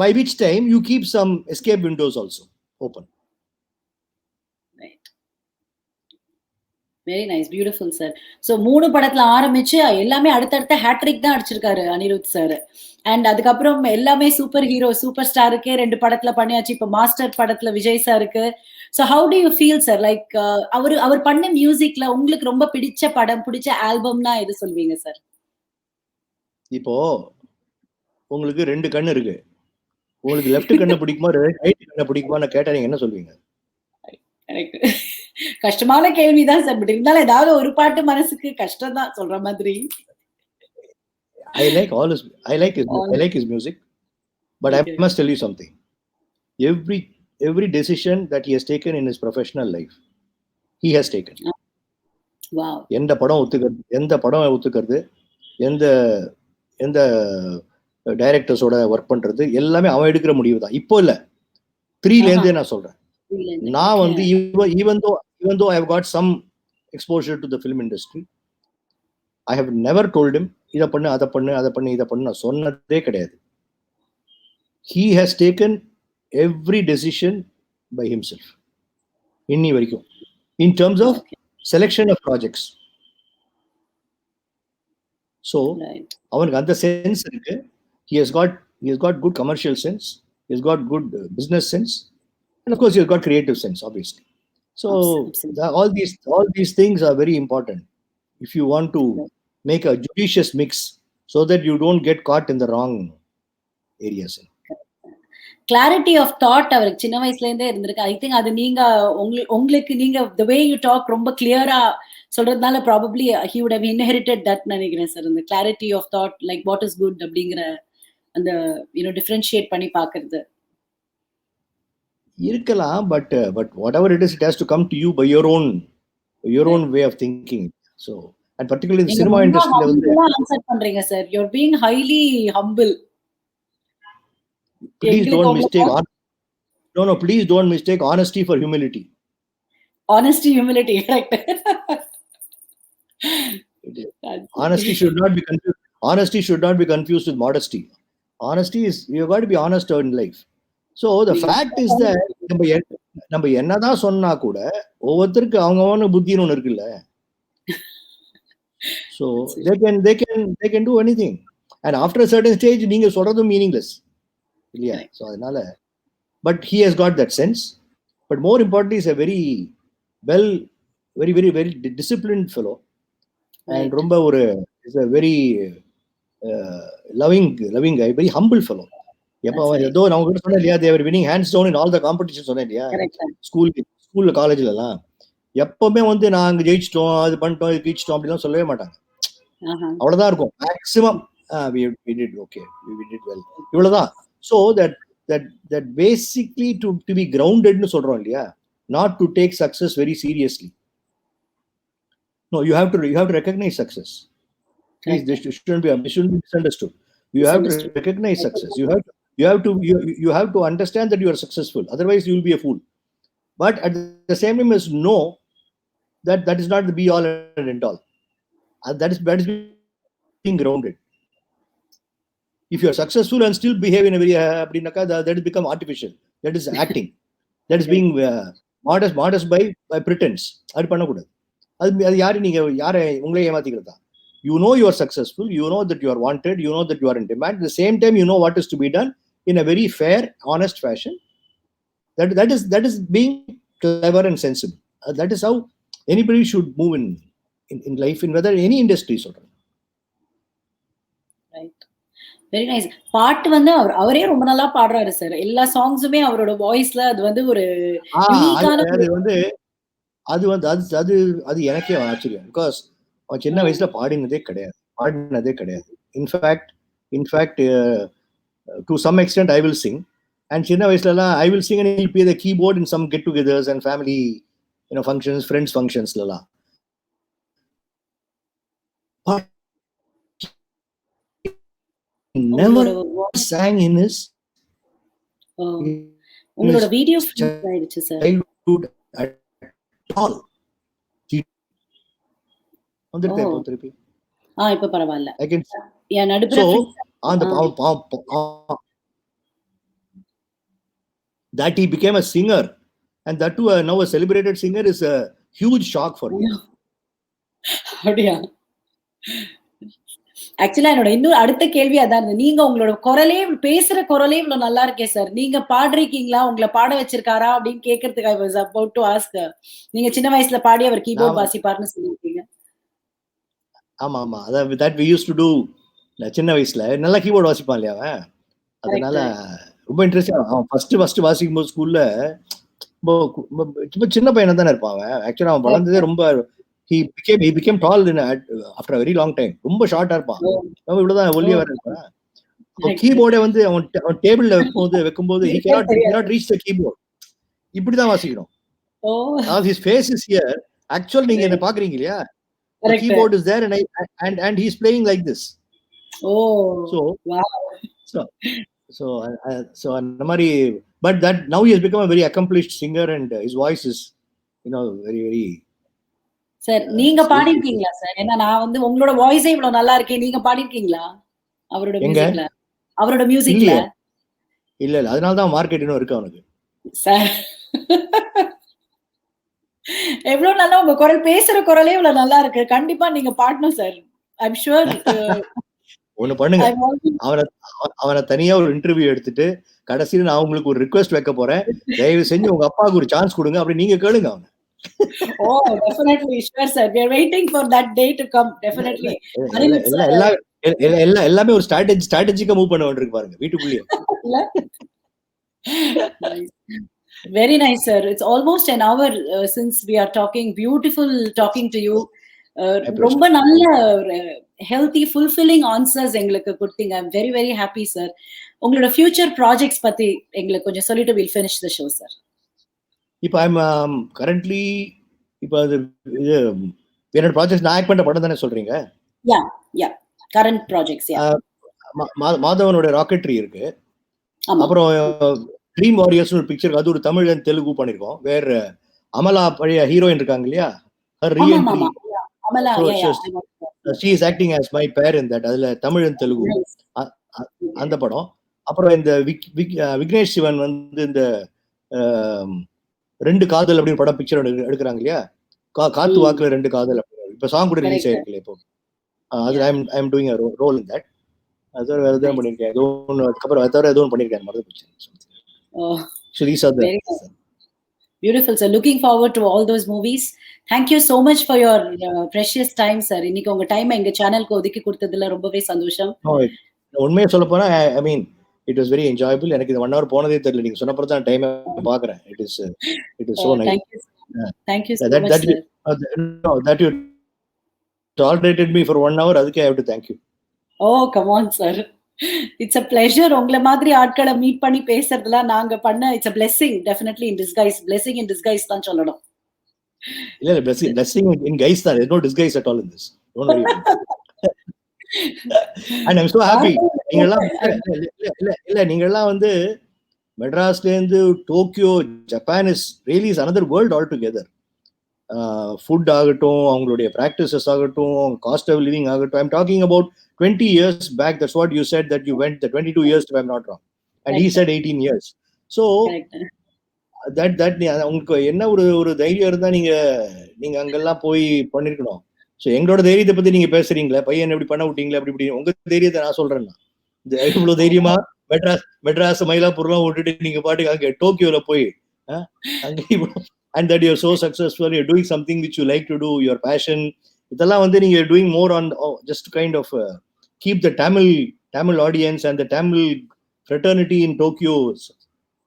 by which time you keep some escape windows also open. Very nice, beautiful sir. So 3 படத்துல ஆரம்பிச்சு எல்லாமே அடுத்தடுத்த ஹேட்ரிக் தான் அடிச்சிருக்காரு அனிருத் சார். அண்ட் அதுக்கப்புறம் எல்லாமே சூப்பர் ஹீரோ, சூப்பர் ஸ்டாருக்கே 2 படத்துல பண்ணியாச்சு. இப்போ மாஸ்டர் படத்துல விஜய் சாருக்கு. So how do you feel sir? Like அவர் பண்ண மியூசிக்ல உங்களுக்கு ரொம்ப பிடிச்ச படம், பிடிச்ச ஆல்பம்னா எது சொல்வீங்க சார்? இப்போ உங்களுக்கு 2 கண்ணு இருக்கு, உங்களுக்கு லெஃப்ட் கண்ணு பிடிக்குமா ரைட் கண்ணு பிடிக்குமான்னு கேட்டா நீங்க என்ன சொல்வீங்க? கஷ்டமான கேள்விதான் சார். பட் இருந்தாலும் ஏதாவது ஒரு பாட்டு மனசுக்கு கஷ்டம் தான் சொல்ற மாதிரி. I like his music, but I must tell you something. Every decision that he has taken in his professional life, he has taken. Wow. எந்த படம் ஒத்துக்கிறது, எந்த டைரக்டர்ஸோட ஒர்க் பண்றது, எல்லாமே அவன் எடுக்கிற முடிவு தான். இப்போ இல்ல, 3ல இருந்தே நான் சொல்றேன். நான் even though I have got some exposure to the film industry. I have never told him இதை பண்ணு அதை பண்ணு அதை பண்ணு இதை பண்ணு நான் சொன்னதே கிடையாது. He has taken every decision by himself இன்னி வரைக்கும் in terms of selection of projects. So அவனுக்கு அந்த சென்ஸ் இருக்கு. He has got good commercial sense, he has got good business sense, and of course he has got creative sense, obviously. So all these things are very important if you want to make a judicious mix so that you don't get caught in the wrong areas. Clarity of thought அவருக்கு சின்ன வயசுல இருந்தே இருந்திருக்கு. I think அது நீங்க உங்களுக்கு நீங்க the way you talk ரொம்ப கிளியரா சொல்றதுனால probably he would have inherited that நினைக்கிறேன் சார். இந்த clarity of thought like what is good அப்படிங்கிற அந்த டிஃபரன்ஷியேட் பண்ணி பாக்குறது இருக்கலாம். But whatever it is, it has to come to you by your own way of thinking. So and particularly in the cinema industry வந்து answer பண்றீங்க sir. you're being highly humble. Please don't mistake please don't mistake honesty for humility. Honesty, humility, correct. Honesty should not be confused with modesty. Honesty is, you've got to be honest in life. So the fact is that நம்ம என்னதான் சொன்னா கூட ஒவ்வொருத்தருக்கு அவங்கவன புத்தின்னு ஒன்று இருக்குல்ல. So they can do anything, and after a certain stage நீங்க சொல்றதும் meaningless இல்லையா? So அதனால but he has got that sense, but more importantly is a very very disciplined fellow, and ரொம்ப ஒரு is a very loving guy, very humble fellow. எப்போ ஏதோ நான் கூட சொன்னேன் இல்லையா, they were winning hands down in all the competitions சொன்னேன் இல்லையா, ஸ்கூல்ல காலேஜ்ல எல்லாம் எப்பவுமே வந்து நாங்க ஜெயிச்சிட்டோம் அது பண்ணிட்டோம் இது ஜெயிச்சிட்டோம் அப்படிலாம் சொல்லவே மாட்டாங்க. அவ்வளவுதான் இருக்கும் maximum we did okay, we did well, இவ்வளவுதான். So that basically to be grounded னு சொல்றோம் இல்லையா, not to take success very seriously. No, you have to recognize success. Please, this shouldn't be misunderstood. You have to recognize success. You have to understand that you are successful, otherwise you will be a fool. But at the same time, must know that is not the be all and end all. That is being grounded. If you are successful and still behave in a very that has become artificial. That is acting. That is being modest by pretense. அது பண்ணக்கூடாது. அது யாரை உங்களே ஏமாத்திக்கிறதா? You know you are successful, you know that you are wanted, you know that you are in demand. At the same time, you know what is to be done in a very fair, honest fashion. That is being clever and sensible. That is how anybody should move in life, in whether any industry. Right. Very nice. பாட்டு வந்து அவரே ரொம்ப நல்லா பாடுறாரு sir. எல்லா சாங்ஸுமே அவரோட வாய்ஸ்ல அது வந்து ஒரு யூனிக்கான அது எனக்கே ஆச்சரியம். பிகாஸ் அவன் சின்ன வயசுல பாடினதே கிடையாது. In fact to some extent I will sing, and சின்ன வயசுல எல்லாம் I will sing and he'll play the keyboard in some get togethers and family functions, friends ஃபங்க்ஷன்ஸ்ல எல்லாம். Never sang in his உங்களோட வீடியோ ஆயிடுச்சு சார் childhood at all. வந்துட்டே போ திருப்பி. இப்ப பரவாயில்ல. I can நடுப்புற that he became a singer, and that too now a celebrated singer, is a huge shock for me. அப்படியா? ஆக்சுவலா என்னோட இன்னும் அடுத்த கேள்வி அதான். நீங்க உங்களோட பேசுற குரலே இவ்வளவு நல்லா இருக்கே சார், நீங்க பாடுறீங்களா, உங்களை பாட வச்சிருக்காரா அப்படின்னு கேட்கறதுக்கு I was about to ask. நீங்க சின்ன வயசுல பாடி அவர் கீபோர்ட் வாசிப்பார்னு சொல்லிருக்கீங்க. ஆமா அதாவது that we used to do. சின்ன வயசுல நல்லா கீபோர்ட் வாசிப்பான் இல்லையா அவன், அதனால ரொம்ப இன்ட்ரெஸ்டிங். அவன் ஃபர்ஸ்ட் வாசிக்கும் போது ஸ்கூல்ல சின்ன பையனா தானே இருப்பான் அவன். ஆக்சுவலா அவன் வளர்ந்ததே ரொம்ப he became tall after a very long time. ரொம்ப ஷார்ட்டா இருப்பான், இவ்வளவுதான் ஒல்லியா வேற இருப்பான். கீபோர்டே வந்து அவன் டேபிள்ல வைக்கும்போது he cannot reach the keyboard. இப்படிதான் வாசிக்கணும். His face is here. Actually நீங்க என்ன பாக்குறீங்க இல்லையா, the keyboard is there and he's playing like this. So அந்த மாதிரி. But that now he has become a very accomplished singer, and his voice is very very sir நீங்க பாடிருக்கீங்களா sir? ஏன்னா நான் வந்து உங்களோட வாய்ஸே இவ்வளவு நல்லா இருக்கே, நீங்க பாடிருக்கீங்களா அவரோட எங்க மியூசிக்ல? அவரோட மியூசிக்ல இல்லையே, இல்ல இல்ல, அதனாலதான் மார்க்கெட் இன்னும் இருக்கு அவனுக்கு. சார் எவ்வளவு நல்லா உங்க குரல், பேசுற குரலே இவ்வளவு நல்லா இருக்கு. கண்டிப்பா நீங்க பாடணும் சார். I'm sure. ஒண்ணு பண்ணுங்க, அவனை அவனை தனியா ஒரு இன்டர்வியூ எடுத்துட்டு கடைசியில நான் உங்களுக்கு ஒரு ரிக்வெஸ்ட் வைக்க போறேன், தயவு செஞ்சு உங்க அப்பாவுக்கு ஒரு சான்ஸ் கொடுங்க, அப்படி நீங்க கேளுங்க அவனை. Oh, definitely, sure sir. We are waiting for that day to come. Definitely. Anirudh sir. எல்லாமே ஒரு ஸ்ட்ராட்டஜிக்கா மூவ் பண்ண வேண்டியிருக்கு பாருங்க வீட்டுக்குள்ளேயே. Very nice, sir. It's almost an hour since we are talking. Beautiful talking to you. ரொம்ப நல்ல healthy fulfilling answers எங்களுக்கு கொடுத்தீங்க. I'm very very happy sir. உங்களோட ஃபியூச்சர் ப்ராஜெக்ட்ஸ் பத்தி எங்களுக்கு கொஞ்சம் சொல்லிட்டு will finish the show sir. இப்போ ஐம் கரண்ட்லி இப்போ அது இது என்னோட ப்ராஜெக்ட் நான் ஆக்ட் பண்ற படம் தானே சொல்றீங்க? யா யா கரண்ட் ப்ராஜெக்ட்ஸ். யா மாதவனோட ராக்கெட்ரி இருக்கு. அப்புறம் ட்ரீம் வாரியர்ஸ் ஒரு பிக்சர், அது ஒரு தமிழ் அண்ட் தெலுங்கு பண்ணிருக்கோம். வேற அமலா பழைய ஹீரோயின் இருக்காங்க இல்லையா, her reentry. She is acting as my pair in that. அதுல தமிழ் அண்ட் தெலுங்கு அந்த படம். அப்புறம் இந்த விக்னேஷ் சிவன் வந்து இந்த ரெண்டு காதல் அப்படின்னு படம் பிக்சர் எடுக்கிறாங்க இல்லையா, காத்து வாக்குல ரெண்டு காதல் அப்படின்னு இப்ப சாங் கூட ரிலீஸ் ஆயிருக்கு இப்போ. அது I am doing a role in that. அது வேற எதுவும் பண்ணிருக்கேன், ஏதோ ஒன்று அதுக்கப்புறம் அது தவிர எதுவும் பண்ணிருக்கேன் மறந்து போச்சு. So these are the beautiful sir. Looking forward to all those movies. Thank you so much for your precious time sir. இன்னைக்கு உங்க டைம் எங்க சேனலுக்கு ஒதுக்கி கொடுத்ததுல ரொம்பவே சந்தோஷம். உண்மையை சொல்ல போனா I mean it was very enjoyable. எனக்கு இந்த 1 hour போனதே தெரியல, நீங்க சொன்னப்பறம் தான் டைம் பாக்குறேன். It is so nice. Thank you so much sir. That you tolerated me for 1 hour, அதுக்கே I have to thank you. Oh come on sir. It's a pleasure. உங்கள மாதிரி ஆட்களை மீட் பண்ணி பேசுறதுலாம் நாங்க பண்ண it's a blessing, definitely in disguise. Blessing in disguise தான் சொல்லணும். இல்ல blessing in guise தான். There's no disguise at all in this. Don't worry about it. And I'm so happy. நீங்கெல்லாம் வந்து மெட்ராஸ்ல இருந்து Tokyo, Japan is really is another world altogether. Food ஆகட்டும், அவங்களுடைய ப்ராக்டிசஸ் ஆகட்டும், காஸ்ட் ஆஃப் லிவிங் ஆகட்டும். I'm talking about 20 years back. That's what you said, that you went the 22 years if I'm not wrong, and he said 18 years. So that உங்களுக்கு என்ன ஒரு தைரியம் இருந்தா நீங்க அங்கெல்லாம் போய் பண்ணிருக்கணும். ஸோ எங்களோட தைரியத்தை பத்தி நீங்க பேசுறீங்களா, பையன் எப்படி பண்ண விட்டீங்களா, அப்படி உங்க தைரியத்தை நான் சொல்றேன்னா, இவ்வளவு தைரியமா மெட்ராஸ் மயிலாப்பூர்லாம் விட்டுட்டு நீங்க பாட்டுக்கு அங்க டோக்கியோல போய் அங்கே and that you're so successful, you're doing something which you like to do, your passion, இதெல்லாம் வந்து நீங்க doing more on just to kind of keep the Tamil audience and the Tamil fraternity in Tokyo,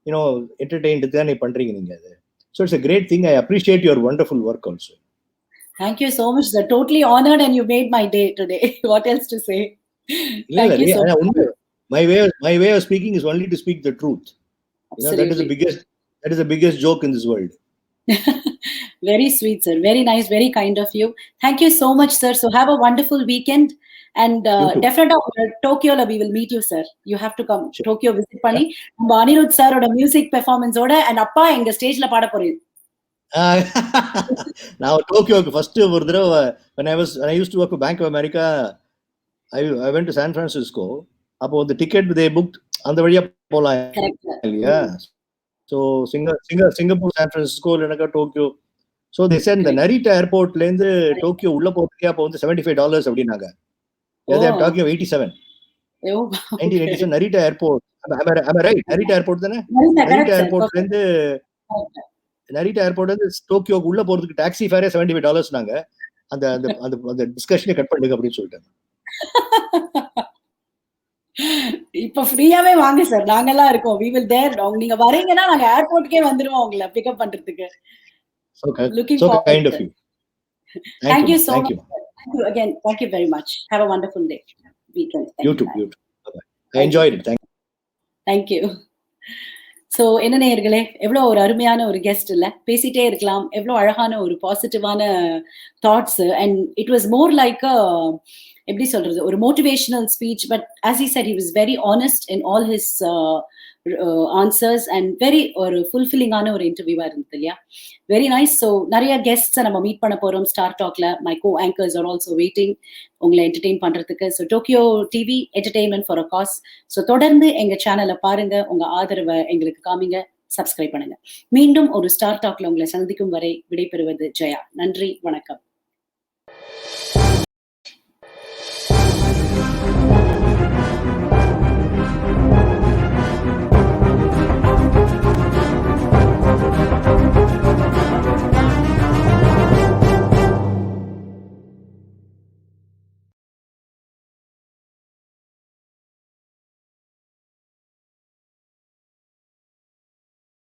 you know, entertained தான் பண்றீங்க நீங்க அது. So it's a great thing. I appreciate your wonderful work also. Thank you so much sir. Totally honored, and you made my day today. What else to say? Thank you so much. My way of speaking is only to speak the truth. You know, that is the biggest joke in this world. Very sweet sir, very nice, very kind of you. Thank you so much sir. So have a wonderful weekend, and definitely Tokyo we will meet you sir. You have to come. Sure. Tokyo visit பண்ணி நம்ம Anirudh sir ஓட music performance ஓட and அப்பா எங்க ஸ்டேஜ்ல பாட போறீங்க. நான் டோக்கியோக்கு ஃபர்ஸ்ட் ஒரு தடவை when I used to work for Bank of America, I went to San Francisco. அப்போ அந்த டிக்கெட் they booked அந்த வழியா போலாம் இல்லையா. So Singapore, San Francisco, இல்லைனாக்கா டோக்கியோ. So they said இந்த நரிட்டா ஏர்போர்ட்ல இருந்து டோக்கியோ உள்ள போறதுக்கே அப்போ வந்து $75 அப்படின்னாங்க. They are talking of 87. 1987 Narita airport. Am I right? Narita airport தானே? நரிட்டா ஏர்போர்ட்ல இருந்து டோக்கியோக்கு உள்ள போறதுக்கு டாக்ஸி ஃபேரே $75 அந்த அந்த அந்த டிஸ்கஷனை கட் பண்ணுங்க அப்படின்னு சொல்லிட்டாங்க. இப்ப ஃப்ரீயாவே வாங்க சார், நாங்கெல்லாம் இருக்கோம். we will there. நீங்க வரீங்கன்னா நாங்க ஏர்போர்ட்க்கே வந்துருவோம் உங்களை பிக்கப் பண்றதுக்கு. So kind of you. Thank you so much. Thank you again. Thank you very much. Have a wonderful day. Weekend. You too. Bye. I enjoyed it. Thank you. So என்ன நேயர்களே, எவ்வளோ ஒரு அருமையான ஒரு கெஸ்ட் இல்லை, பேசிட்டே இருக்கலாம். எவ்வளோ அழகான ஒரு பாசிட்டிவான thoughts. And it was more like எப்படி சொல்றது, ஒரு motivational speech. But as he said, he was very honest in all his answers and very ஒரு ஃபுல்ஃபில்லிங்கான ஒரு இன்டர்வியூவா இருந்தது இல்லையா? Very nice. ஸோ நிறைய கெஸ்ட்ஸை நம்ம மீட் பண்ண போறோம் ஸ்டார் டாக்ல. My co anchors are also waiting உங்களை என்டர்டெயின் பண்றதுக்கு. So Tokyo TV entertainment for a cause. So தொடர்ந்து எங்க சேனலை பாருங்க, உங்க ஆதரவை எங்களுக்கு காமிங்க, சப்ஸ்கிரைப் பண்ணுங்க. மீண்டும் ஒரு ஸ்டார் டாக்ல உங்களை சந்திக்கும் வரை விடைபெறுவது ஜெயா. நன்றி, வணக்கம்.